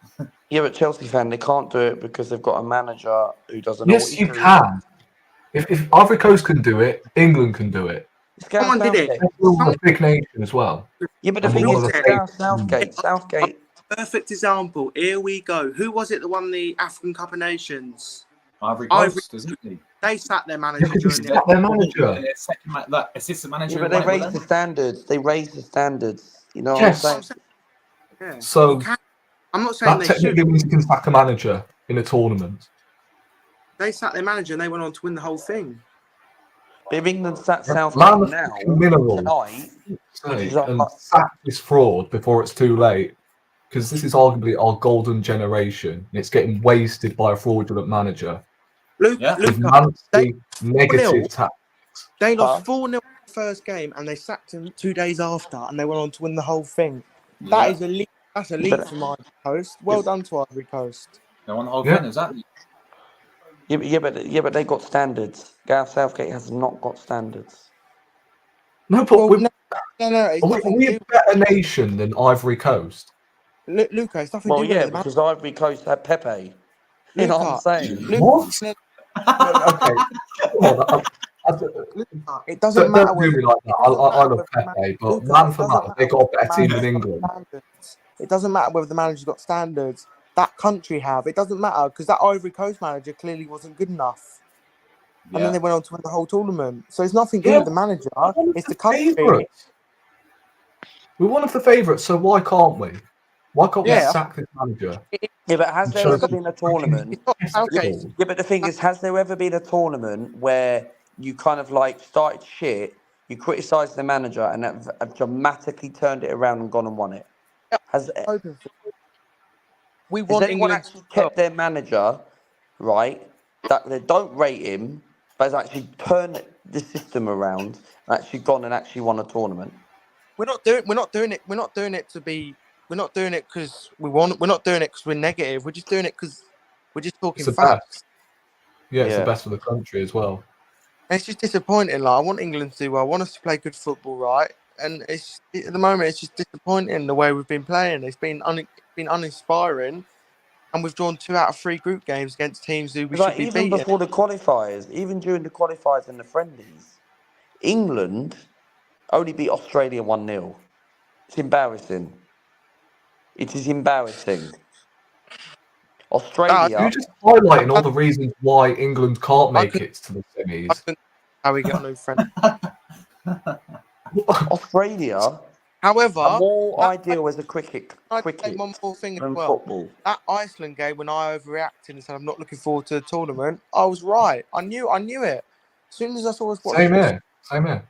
Yeah, but Chelsea fan, they can't do it because they've got a manager who doesn't know what Yes, he's you doing. can. If Ivory Coast can do it, England can do it. Someone did it. We're a big nation as well. Yeah, but the And thing we're is, one of the Southgate. Perfect example. Here we go. Who was it that won the African Cup of Nations? Ivory Coast, isn't he? They sat their manager Because during it's not their manager. That assistant manager. Yeah, but they raised the standards. They raised the standards. You know Yes. what I'm saying? Yeah. So I'm not saying that they technically should. means you can sack a manager in a tournament. They sat their manager and they went on to win the whole thing. But if England sat Southgate Land of now, fucking mineral. tonight, which is And sack this fraud before it's too late. Because this is arguably our golden generation. And it's getting wasted by a fraudulent manager. With nasty, negative tactics. They lost 4-0 in the first game and they sacked him 2 days after and they went on to win the whole thing. That is elite. That's elite from Ivory Coast. Well done to Ivory Coast. They won the whole thing, exactly. Yeah, but they got standards. Gareth Southgate has not got standards. No, but Well, are we a better nation than Ivory Coast? Luca, it's nothing Well, to do with yeah, it. because Ivory Coast had Pepe. You know what I'm saying? What? Okay. It doesn't matter. Don't do me like that. I love Pepe, but man for man, they got a better team than England. It doesn't matter whether the manager's got standards. That country have. It doesn't matter because that Ivory Coast manager clearly wasn't good enough. And then they went on to win the whole tournament. So it's nothing to do with the manager. It's the country. We're one of the favourites, so why can't we? Why can't we sack this manager? Yeah, but has there ever been a tournament? Okay. Yeah, but the thing is, has there ever been a tournament where you kind of like started shit, you criticised the manager, and have dramatically turned it around and gone and won it? Has anyone England actually kept their manager, right? That they don't rate him, but has actually turned the system around and actually gone and actually won a tournament? We're not doing it because we want. We're not doing it because we're negative. We're just doing it because we're just talking It's the facts. best. Yeah, it's the best for the country as well. And it's just disappointing. Like I want England to do well. I want us to play good football, right? And at the moment, it's just disappointing the way we've been playing. It's been uninspiring, and we've drawn 2 out of 3 group games against teams who we should be even beating. before the qualifiers, even during the qualifiers and the friendlies, England only beat Australia 1-0. It's embarrassing. It is embarrassing. Australia. You're just highlighting all the reasons why England can't make it to the semis. How we get on with friends. Australia, however, are more ideal as a cricket one more thing as than well. football. That Iceland game, when I overreacted and said I'm not looking forward to the tournament, I was right. I knew it. As soon as I saw us watching. Same here.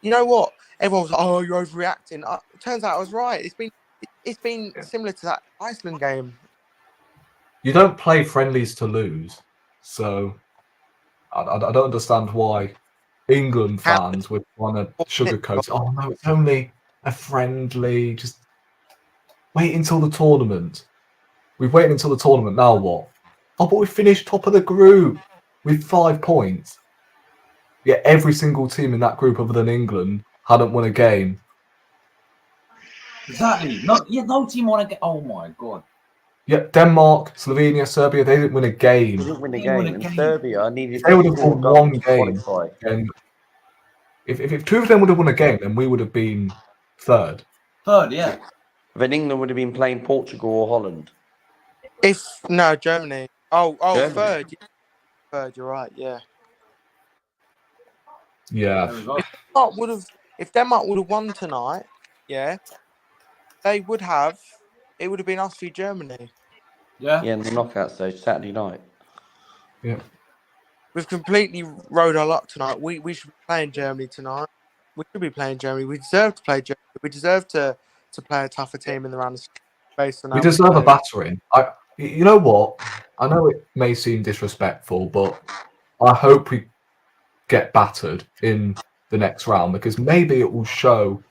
You know what? Everyone was like, "Oh, you're overreacting." Turns out I was right. It's been It's been similar to that Iceland game. You don't play friendlies to lose, so I don't understand why England fans would want to sugarcoat. Oh no, it's only a friendly. Just wait until the tournament. We've waited until the tournament. Now what? Oh, but we finished top of the group with 5 points. Yeah, every single team in that group other than England hadn't won a game. Exactly. No team want to get. Oh my god. Yeah, Denmark, Slovenia, Serbia, they didn't win a game. They didn't win a They won game. a And game. Serbia needed If they would have to won one to game, qualify. then if 2 of them would have won a game, then we would have been third. Third, yeah. Then England would have been playing Portugal or Holland. Germany. Oh, Germany. third. Third, you're right, yeah. Yeah. There we go. If Denmark would have won tonight, yeah, it would have been us v Germany. Yeah. Yeah, in the knockout stage, Saturday night. Yeah. We've completely rode our luck tonight. We should be playing Germany tonight. We should be playing Germany. We deserve to play Germany. We deserve to play a tougher team in the round based on We how deserve a play. battering. You know what? I know it may seem disrespectful, but I hope we get battered in the next round because maybe it will show,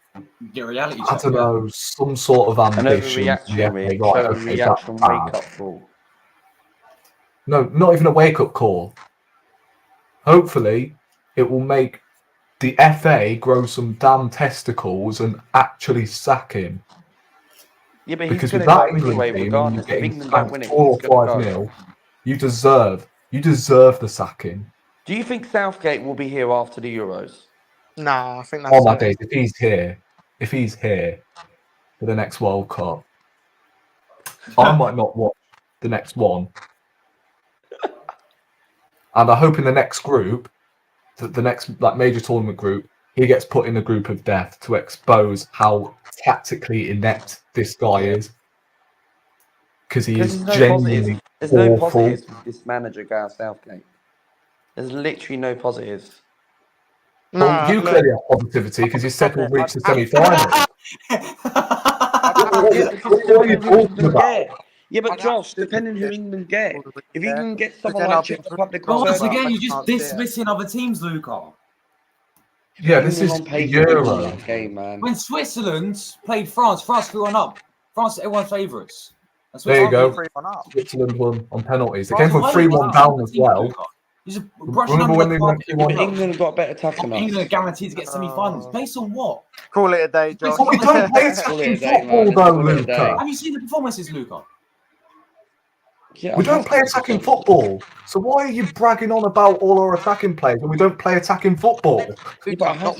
Get reality I check. don't know, some sort of An ambition. overreaction, Yeah, mate. right, Show okay, reaction, that's wake bad. up call. No, not even a wake-up call. Hopefully, it will make the FA grow some damn testicles and actually sack him. Yeah, but Because he's with going to that go England anyway, team, regardless. you're If getting England don't spanked win it, 4 he's going or to 5 go. 0. You deserve the sacking. Do you think Southgate will be here after the Euros? Nah, I think that's Oh my it. days! If he's here for the next World Cup, I might not watch the next one. And I hope in the next group, the next major tournament group, he gets put in the group of death to expose how tactically inept this guy is. Because he is genuinely There's no awful. positives with this manager, Gareth Southgate. There's literally no positives. Well, you clearly have positivity because you said we'll reach the semi-final. What are you talking about? Yeah, but Josh, depending who England get, if England gets someone then like I'll be Czech Republic But or once Serbia, again, you're just can't see it. dismissing other teams, Luca. Yeah, this is England on paper will win Euro. that game, man. When Switzerland played France 3-1 up. France, everyone's favourites. There you go. 3-1 up. Switzerland won on penalties. They France came from won 3-1 up. down as well. You're just brushing Remember under when the they carpet. went 3-1 But up? England got better attack than us. England are guaranteed to get semi-finals. Based on what? Call it a day, Josh. But we don't play Call it a attacking day, football man. though, Call it a day. Luca. Have you seen the performances, Luca? Yeah, We don't play attacking football. So why are you bragging on about all our attacking players when we don't play attacking football? Yeah, but I have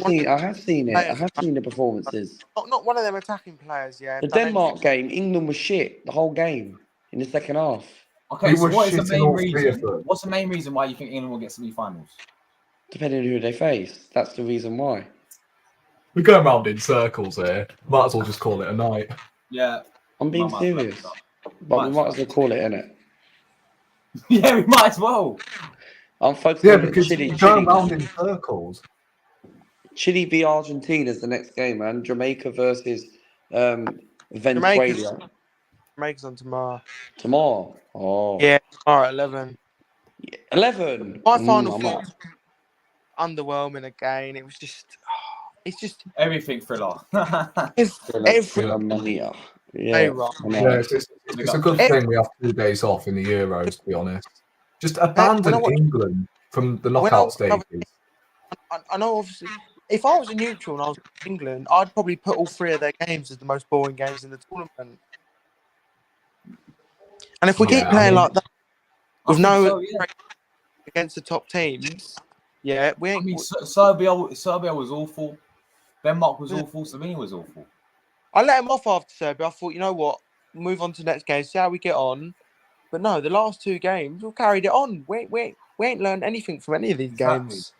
seen it. I have seen the performances. Not one of them attacking players, yeah. The Denmark game, England was shit the whole game in the second half. Okay, We so were what is the shitting main all 3 of reason? them. What's the main reason why you think England will get semi-finals? Depending on who they face, that's the reason why. We're going round in circles here. Might as well just call it a night. Yeah. I'm being Might as well. serious. But we might as well call it, innit? Yeah, we might as well. I'm focusing Yeah, on because Chile. we're going round in circles. Chile v Argentina is the next game, man. Jamaica versus Venezuela. Jamaica's on tomorrow. Tomorrow. Oh. Yeah, tomorrow at 11. 11. My final I'm thought, up. underwhelming again. It was just, it's just Everything thriller. every Romania. day Yeah. rock. I know. Yeah, it's a good thing we have 2 days off in the Euros, to be honest. Just abandon England from the knockout stages. I know, obviously, if I was a neutral and I was in England, I'd probably put all 3 of their games as the most boring games in the tournament. And if we keep playing like that, with against the top teams, yeah, we ain't. I mean, Serbia was awful. Denmark was awful. Slovenia was awful. I let him off after Serbia. I thought, you know what, move on to the next game, see how we get on. But no, the last 2 games, we carried it on. We ain't learned anything from any of these games.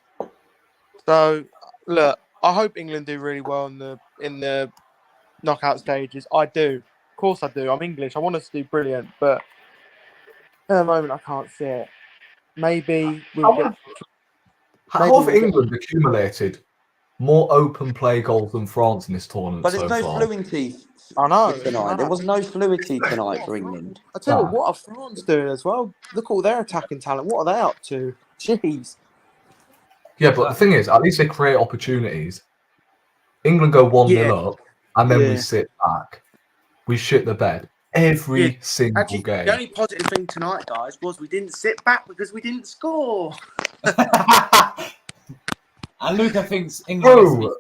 So look, I hope England do really well in the knockout stages. I do, of course, I do. I'm English. I want us to do brilliant, but at the moment, I can't see it. Maybe we'll get. How have England accumulated more open play goals than France in this tournament But so there's no far. fluency I know. tonight. There was no fluidity tonight for England. I tell you what are France doing as well? Look at all their attacking talent. What are they up to? Jeez. Yeah, but the thing is, at least they create opportunities. England go 1-0 up, and then we sit back. We shit the bed every single Actually, game. the only positive thing tonight, guys, was we didn't sit back because we didn't score. And Luca thinks England. Bro,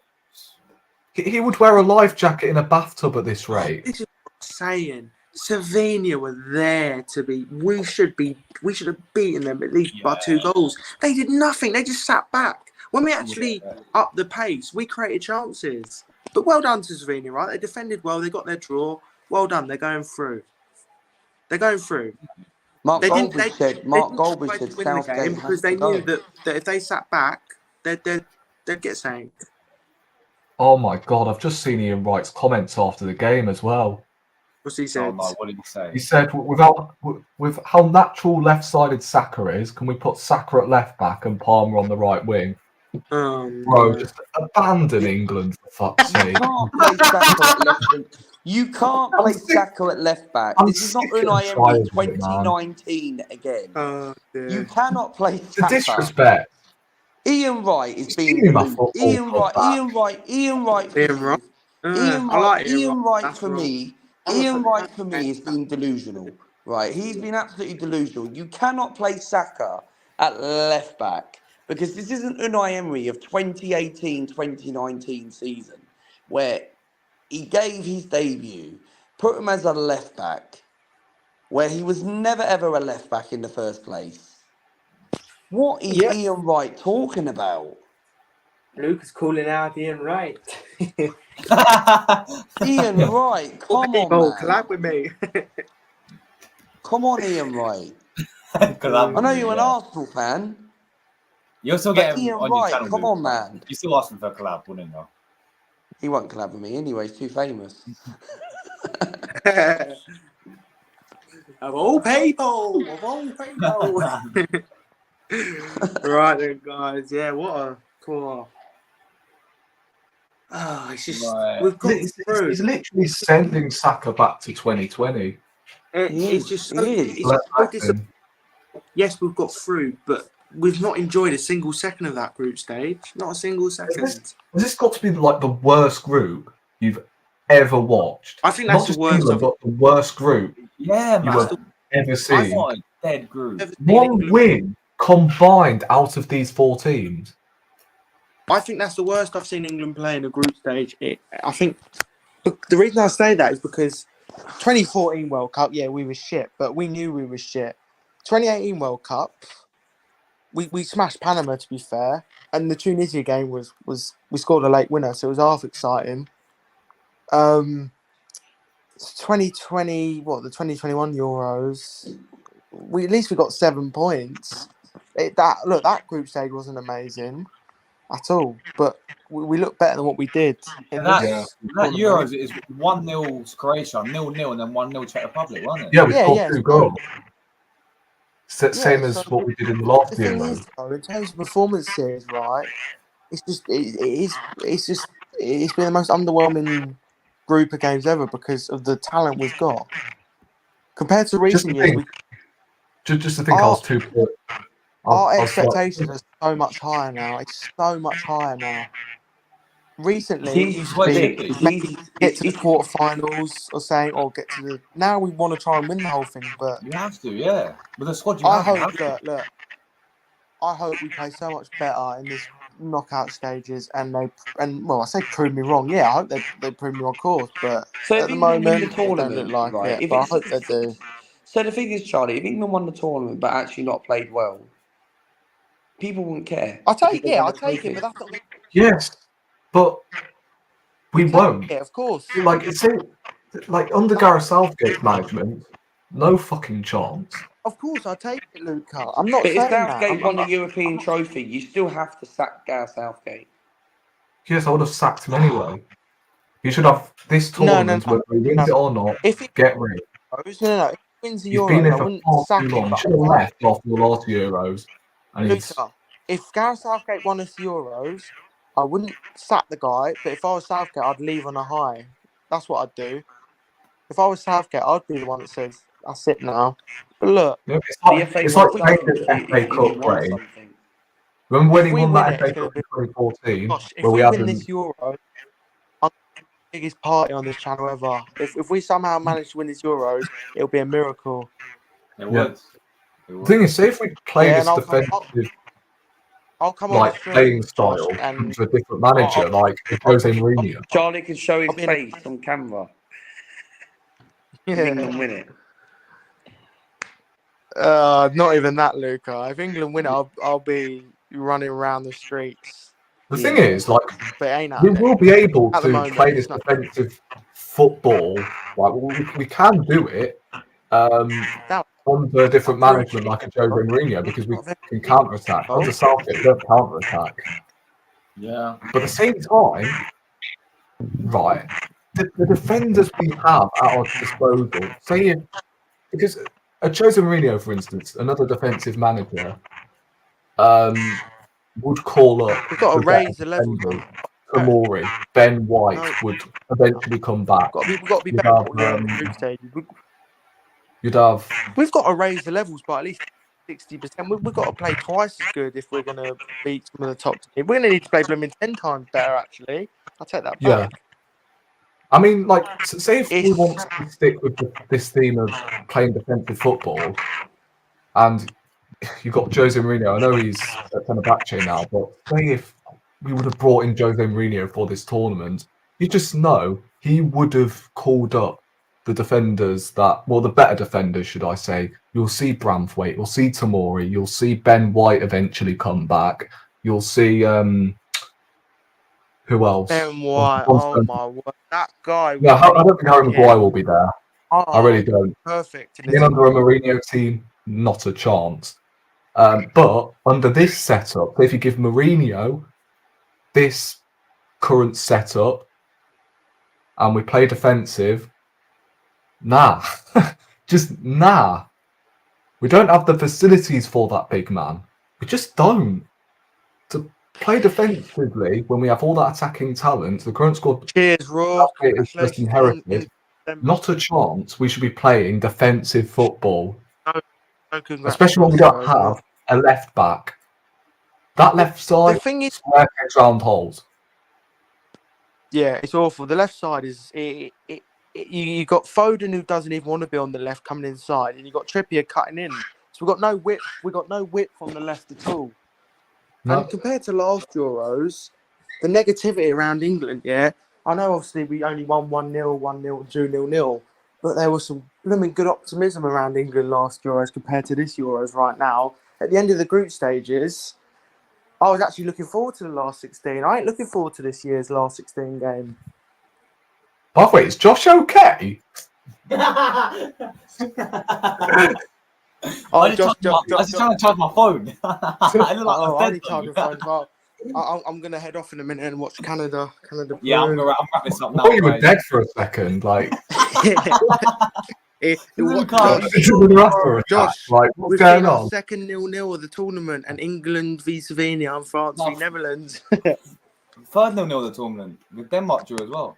he would wear a life jacket in a bathtub at this rate. This is what I'm saying. Slovenia were there to be. We should have beaten them at least by 2 goals. They did nothing. They just sat back. When we actually upped the pace, we created chances. But well done to Slovenia, right? They defended well. They got their draw. Well done. They're going through. Mark Goldbridge said Southgate because they knew that if they sat back, they'd get sanked. Oh my God! I've just seen Ian Wright's comments after the game as well. What's he said? Oh no, what did he say? He said, with how natural left-sided Saka is, can we put Saka at left back and Palmer on the right wing? Bro, just abandon England for fuck's sake. You can't play Saka at left back. This is not Unai Emery 2019 again. You cannot play Saka. The disrespect. Ian Wright is being deluded. Ian Wright for me is being delusional. Right, he's been absolutely delusional. You cannot play Saka at left back because this isn't Unai Emery of 2018-2019 season where he gave his debut, put him as a left back, where he was never ever a left back in the first place. What is Ian Wright talking about? Luke is calling out Ian Wright. Ian Wright, come on, man. Collab with me. Come on, Ian Wright. I know you're an Arsenal fan. You'll still get him Ian on Wright, your channel. come on, man. You still ask him for a collab, wouldn't you? He won't collab with me anyway. He's too famous. Of all people. Right then, guys. Yeah, what a poor. Oh, it's just we've got through. He's literally sending Saka back to 2020. It's just so, yes, we've got through, but we've not enjoyed a single second of that group stage. Not a single second. Has this got to be like the worst group you've ever watched? I think that's the worst. England, but the worst group you've ever seen. I thought a dead group. One win combined out of these 4 teams. I think that's the worst I've seen England play in a group stage. I think the reason I say that is because 2014 World Cup, we were shit, but we knew we were shit. 2018 World Cup, we smashed Panama, to be fair, and the Tunisia game was we scored a late winner, so it was half exciting. 2020, the 2021 Euros, at least we got 7 points. That group stage wasn't amazing at all, but we look better than what we did. That Euros is 1-0 to Croatia, 0-0, and then 1-0 Czech Republic, wasn't it? Yeah, we scored 2 goals. Same as what we did in the last Euros. In terms of performances, right? It's been the most underwhelming group of games ever because of the talent we've got. Compared to recent years, just to think I was too poor. Our expectations are so much higher now. It's so much higher now. Recently, it used to be get to the quarterfinals or get to the. Now we want to try and win the whole thing, but you have to, with the squad. I hope we play so much better in this knockout stages, and I say prove me wrong. Yeah, I hope they prove me wrong, of course, but at the moment, it don't look like it. But I hope they do. So the thing is, Charlie, if England won the tournament but actually not played well, people wouldn't care. I'll take it, but that's not. Yes, but we won't. Yeah, of course. Like under Gareth Southgate's management, no fucking chance. Of course, I take it, Luca. I'm not saying that. If Southgate won the European trophy, you still have to sack Gareth Southgate. Yes, I would have sacked him anyway. You should have this tournament, whether he wins it or not, get rid. No. If he wins the You've Euros, been in I for wouldn't far sack too him. long. You should have left after the last Euros. And Luca, if Gareth Southgate won us the Euros, I wouldn't sack the guy, but if I was Southgate, I'd leave on a high. That's what I'd do. If I was Southgate, I'd be the one that says, "That's it now." But look, Yeah, The FA it's Cup like playing doesn't the FA if you Cup want way. something. Remember when he if we won win that it, it's FA going Cup to be. in 2014, Gosh, if where we we had win them? this Euro, I'm the biggest party on this channel ever. If we somehow manage to win this Euros, it'll be a miracle. It Yeah. would. It The would. thing is, say if we play Yeah, this and defensive I'll come on the like playing stream, Josh, style and to a different manager, like I'll, Jose Mourinho. Charlie can show his I'll be in a, face on camera if yeah. England win it. Not even that, Luca. If England win it, I'll be running around the streets. The thing is, like, But it ain't we happening. will be able At the to moment, play this it's not. defensive football. Like, we can do it That under different through management, like a Jose Mourinho, because we not very can counter attack. well. Under Southgate, we don't counter attack. Yeah. But at the same time, right, the defenders we have at our disposal, say, because a Jose Mourinho, for instance, another defensive manager, would call up We've got to the better raise the levels. defenders. Tomori, Ben White No. would eventually come back. We've got to be You'd better have, than what we were in the group stage. you'd have We've got to raise the levels by at least 60%. We've got to play twice as good if we're going to beat some of the top teams. We're going to need to play blooming 10 times better, actually. I'll take that yeah. back. I mean, like, say if we It's- want to stick with this theme of playing defensive football, and you've got Jose Mourinho. I know he's at Fenerbahce now, but say if we would have brought in Jose Mourinho for this tournament, you just know he would have called up the defenders the better defenders, should I say. You'll see Branthwaite, you'll see Tomori, you'll see Ben White eventually come back. You'll see who else? Ben White, oh my word. That guy. No, I don't think Harry Maguire will be there. I really don't. Perfect. In under a Mourinho team, not a chance. But under this setup, if you give Mourinho this current setup and we play defensive, nah. Just nah. We don't have the facilities for that big man. We just don't. To play defensively when we have all that attacking talent, the current squad Cheers, Raw. is just inherited. Not a chance we should be playing defensive football. Especially when we don't have a left back. That left side, the thing is, square pegs round holes. Yeah, it's awful. The left side is you got Foden who doesn't even want to be on the left coming inside, and you got Trippier cutting in. So we've got no width. We've got no width on the left at all. No. And compared to last Euros, the negativity around England, yeah, I know obviously we only won 1-0, 1-0, 2-0, but there was some blooming good optimism around England last Euros compared to this Euros right now. At the end of the group stages, I was actually looking forward to the last 16. I ain't looking forward to this year's last 16 game. By the way, is Josh okay? I was just trying to charge my phone. I look like I need to charge my phone as well. I'm gonna head off in a minute and watch Canada. Yeah, I'm wrap this up now. I thought you were dead for a second. Like, Josh, like, what's going on? Second 0-0 of the tournament, and England v Slovenia and France v Netherlands. Third 0-0 of the tournament with Denmark drew as well.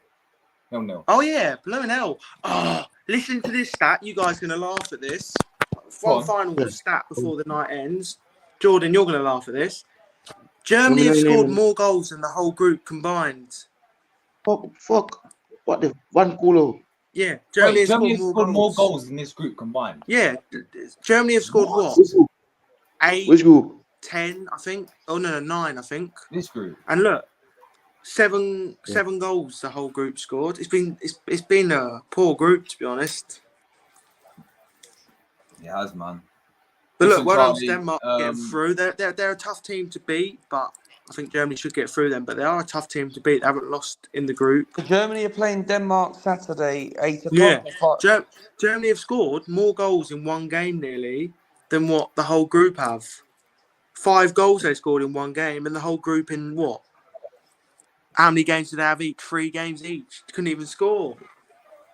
0-0. Oh yeah, blowing hell. Oh, listen to this stat. You guys gonna laugh at this. One final stat before the night ends. Jordan, you're gonna laugh at this. Germany have scored more goals than the whole group combined. Fuck. What the one goal? Yeah, Germany has scored more goals than this group combined. Yeah, Germany have scored what? 8, Which group? 10, I think. Oh no, 9, I think. This group. And look, seven goals the whole group scored. It's been a poor group, to be honest. It has, man. But Listen, look, well done to Charlie, Denmark getting through. They're a tough team to beat, but I think Germany should get through them. But they are a tough team to beat. They haven't lost in the group. Germany are playing Denmark Saturday, 8 o'clock. Yeah, Germany have scored more goals in one game nearly than what the whole group have. 5 goals they scored in one game, and the whole group in what? How many games did they have each? 3 games each. Couldn't even score.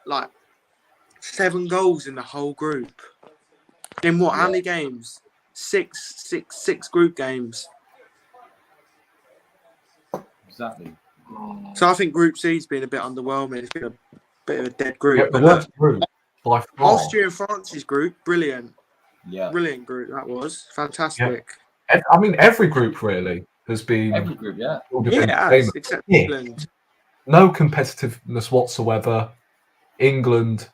Like 7 goals in the whole group. In what? How many games? 6 group games. exactly. So I think Group C's been a bit underwhelming. It's been a bit of a dead group. Yeah, the But look, worst group by far. Austria and France's group, brilliant. Yeah. Brilliant group that was. Fantastic. I mean, every group really has been. Every group, yeah. Yeah, it has, except England. No competitiveness whatsoever. England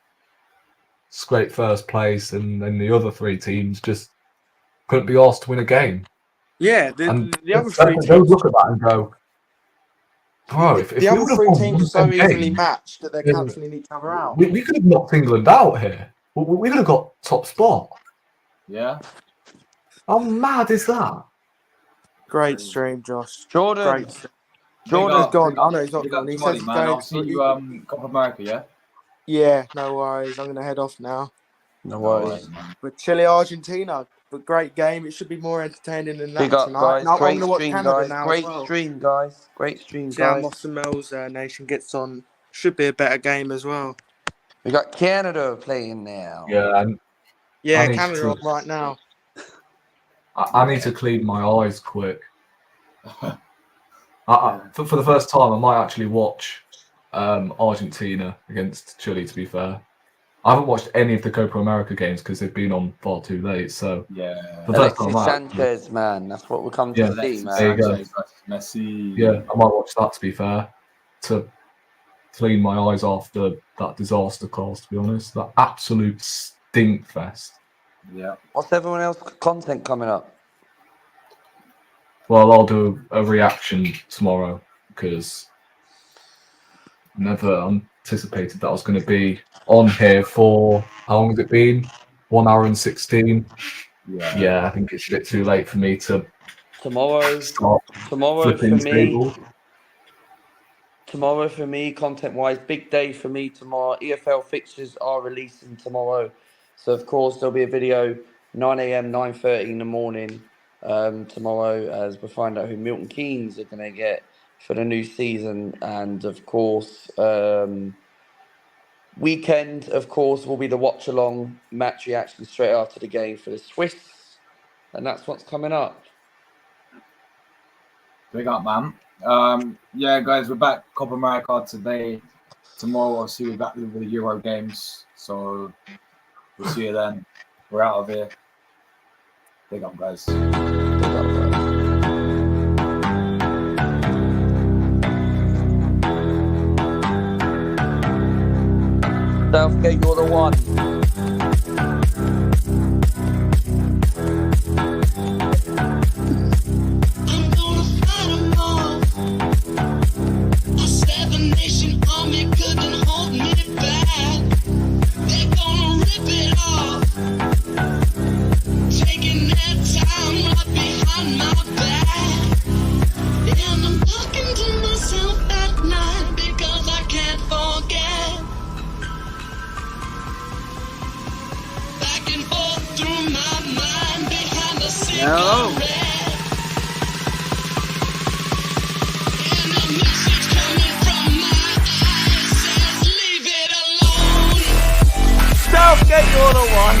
scraped first place, and then the other three teams just couldn't be asked to win a game. Yeah, And the other they three they'll teams. look at that and go, bro, if The we other would have three won teams are one so of them evenly games, matched that they're Yeah. cancelling each other out. we could have knocked England out here. We could have got top spot. Yeah. How mad is that? Great stream, Josh. Jordan. Great stream. Jordan's gone. I know he's not Big gone. up He Charlie, says he's man. going I'll see you Copa America, yeah? Yeah, no worries. I'm going to head off now. No No worries. worries, man. But Chile, Argentina. But great game. It should be more entertaining than that Big up, tonight. guys. Now, I'm Great going to watch stream, Canada guys. now Great as well. stream, guys. Great stream, See how guys. Moss and Mel's nation gets on. Should be a better game as well. We got Canada playing now. Yeah, and Yeah, I need Canada to- on right now. I need to clean my eyes quick. For the first time, I might actually watch Argentina against Chile, to be fair. I haven't watched any of the Copa America games because they've been on far too late. So Yeah. the first time Alexis I might, Sanchez, man. That's what we're coming Yeah, to see, Alexis There you man. go. Sanchez versus Messi. yeah, I might watch that, to be fair, to clean my eyes after that disaster class, to be honest. That absolute stink fest. Yeah. What's everyone else content coming up? Well, I'll do a reaction tomorrow because never anticipated that I was going to be on here for, how long has it been? 1 hour and 16. Yeah. Yeah, I think it's a bit too late for me to Tomorrow start for flipping me. tables. Tomorrow for me, content-wise, big day for me tomorrow. EFL fixtures are releasing tomorrow. So, of course, there'll be a video 9 a.m., 9:30 in the morning tomorrow as we find out who Milton Keynes are going to get for the new season. And, of course, weekend, of course, will be the watch-along match reaction straight after the game for the Swiss. And that's what's coming up. Big up, man. Yeah, guys, we're back Copa America today. Tomorrow, I'll see you back with the Euro games. So we'll see you then. We're out of here. Big up, guys. Big up, guys. Southgate, you're the one. I'm gonna fight 'em all. A 7-nation army couldn't hold me back. They're gonna rip it off, taking their time right behind my back. And I'm talking to myself at night because I can't forget. Back and forth through my mind behind a cigarette. And a message coming from my eyes says, leave it alone. Southgate, you're the one.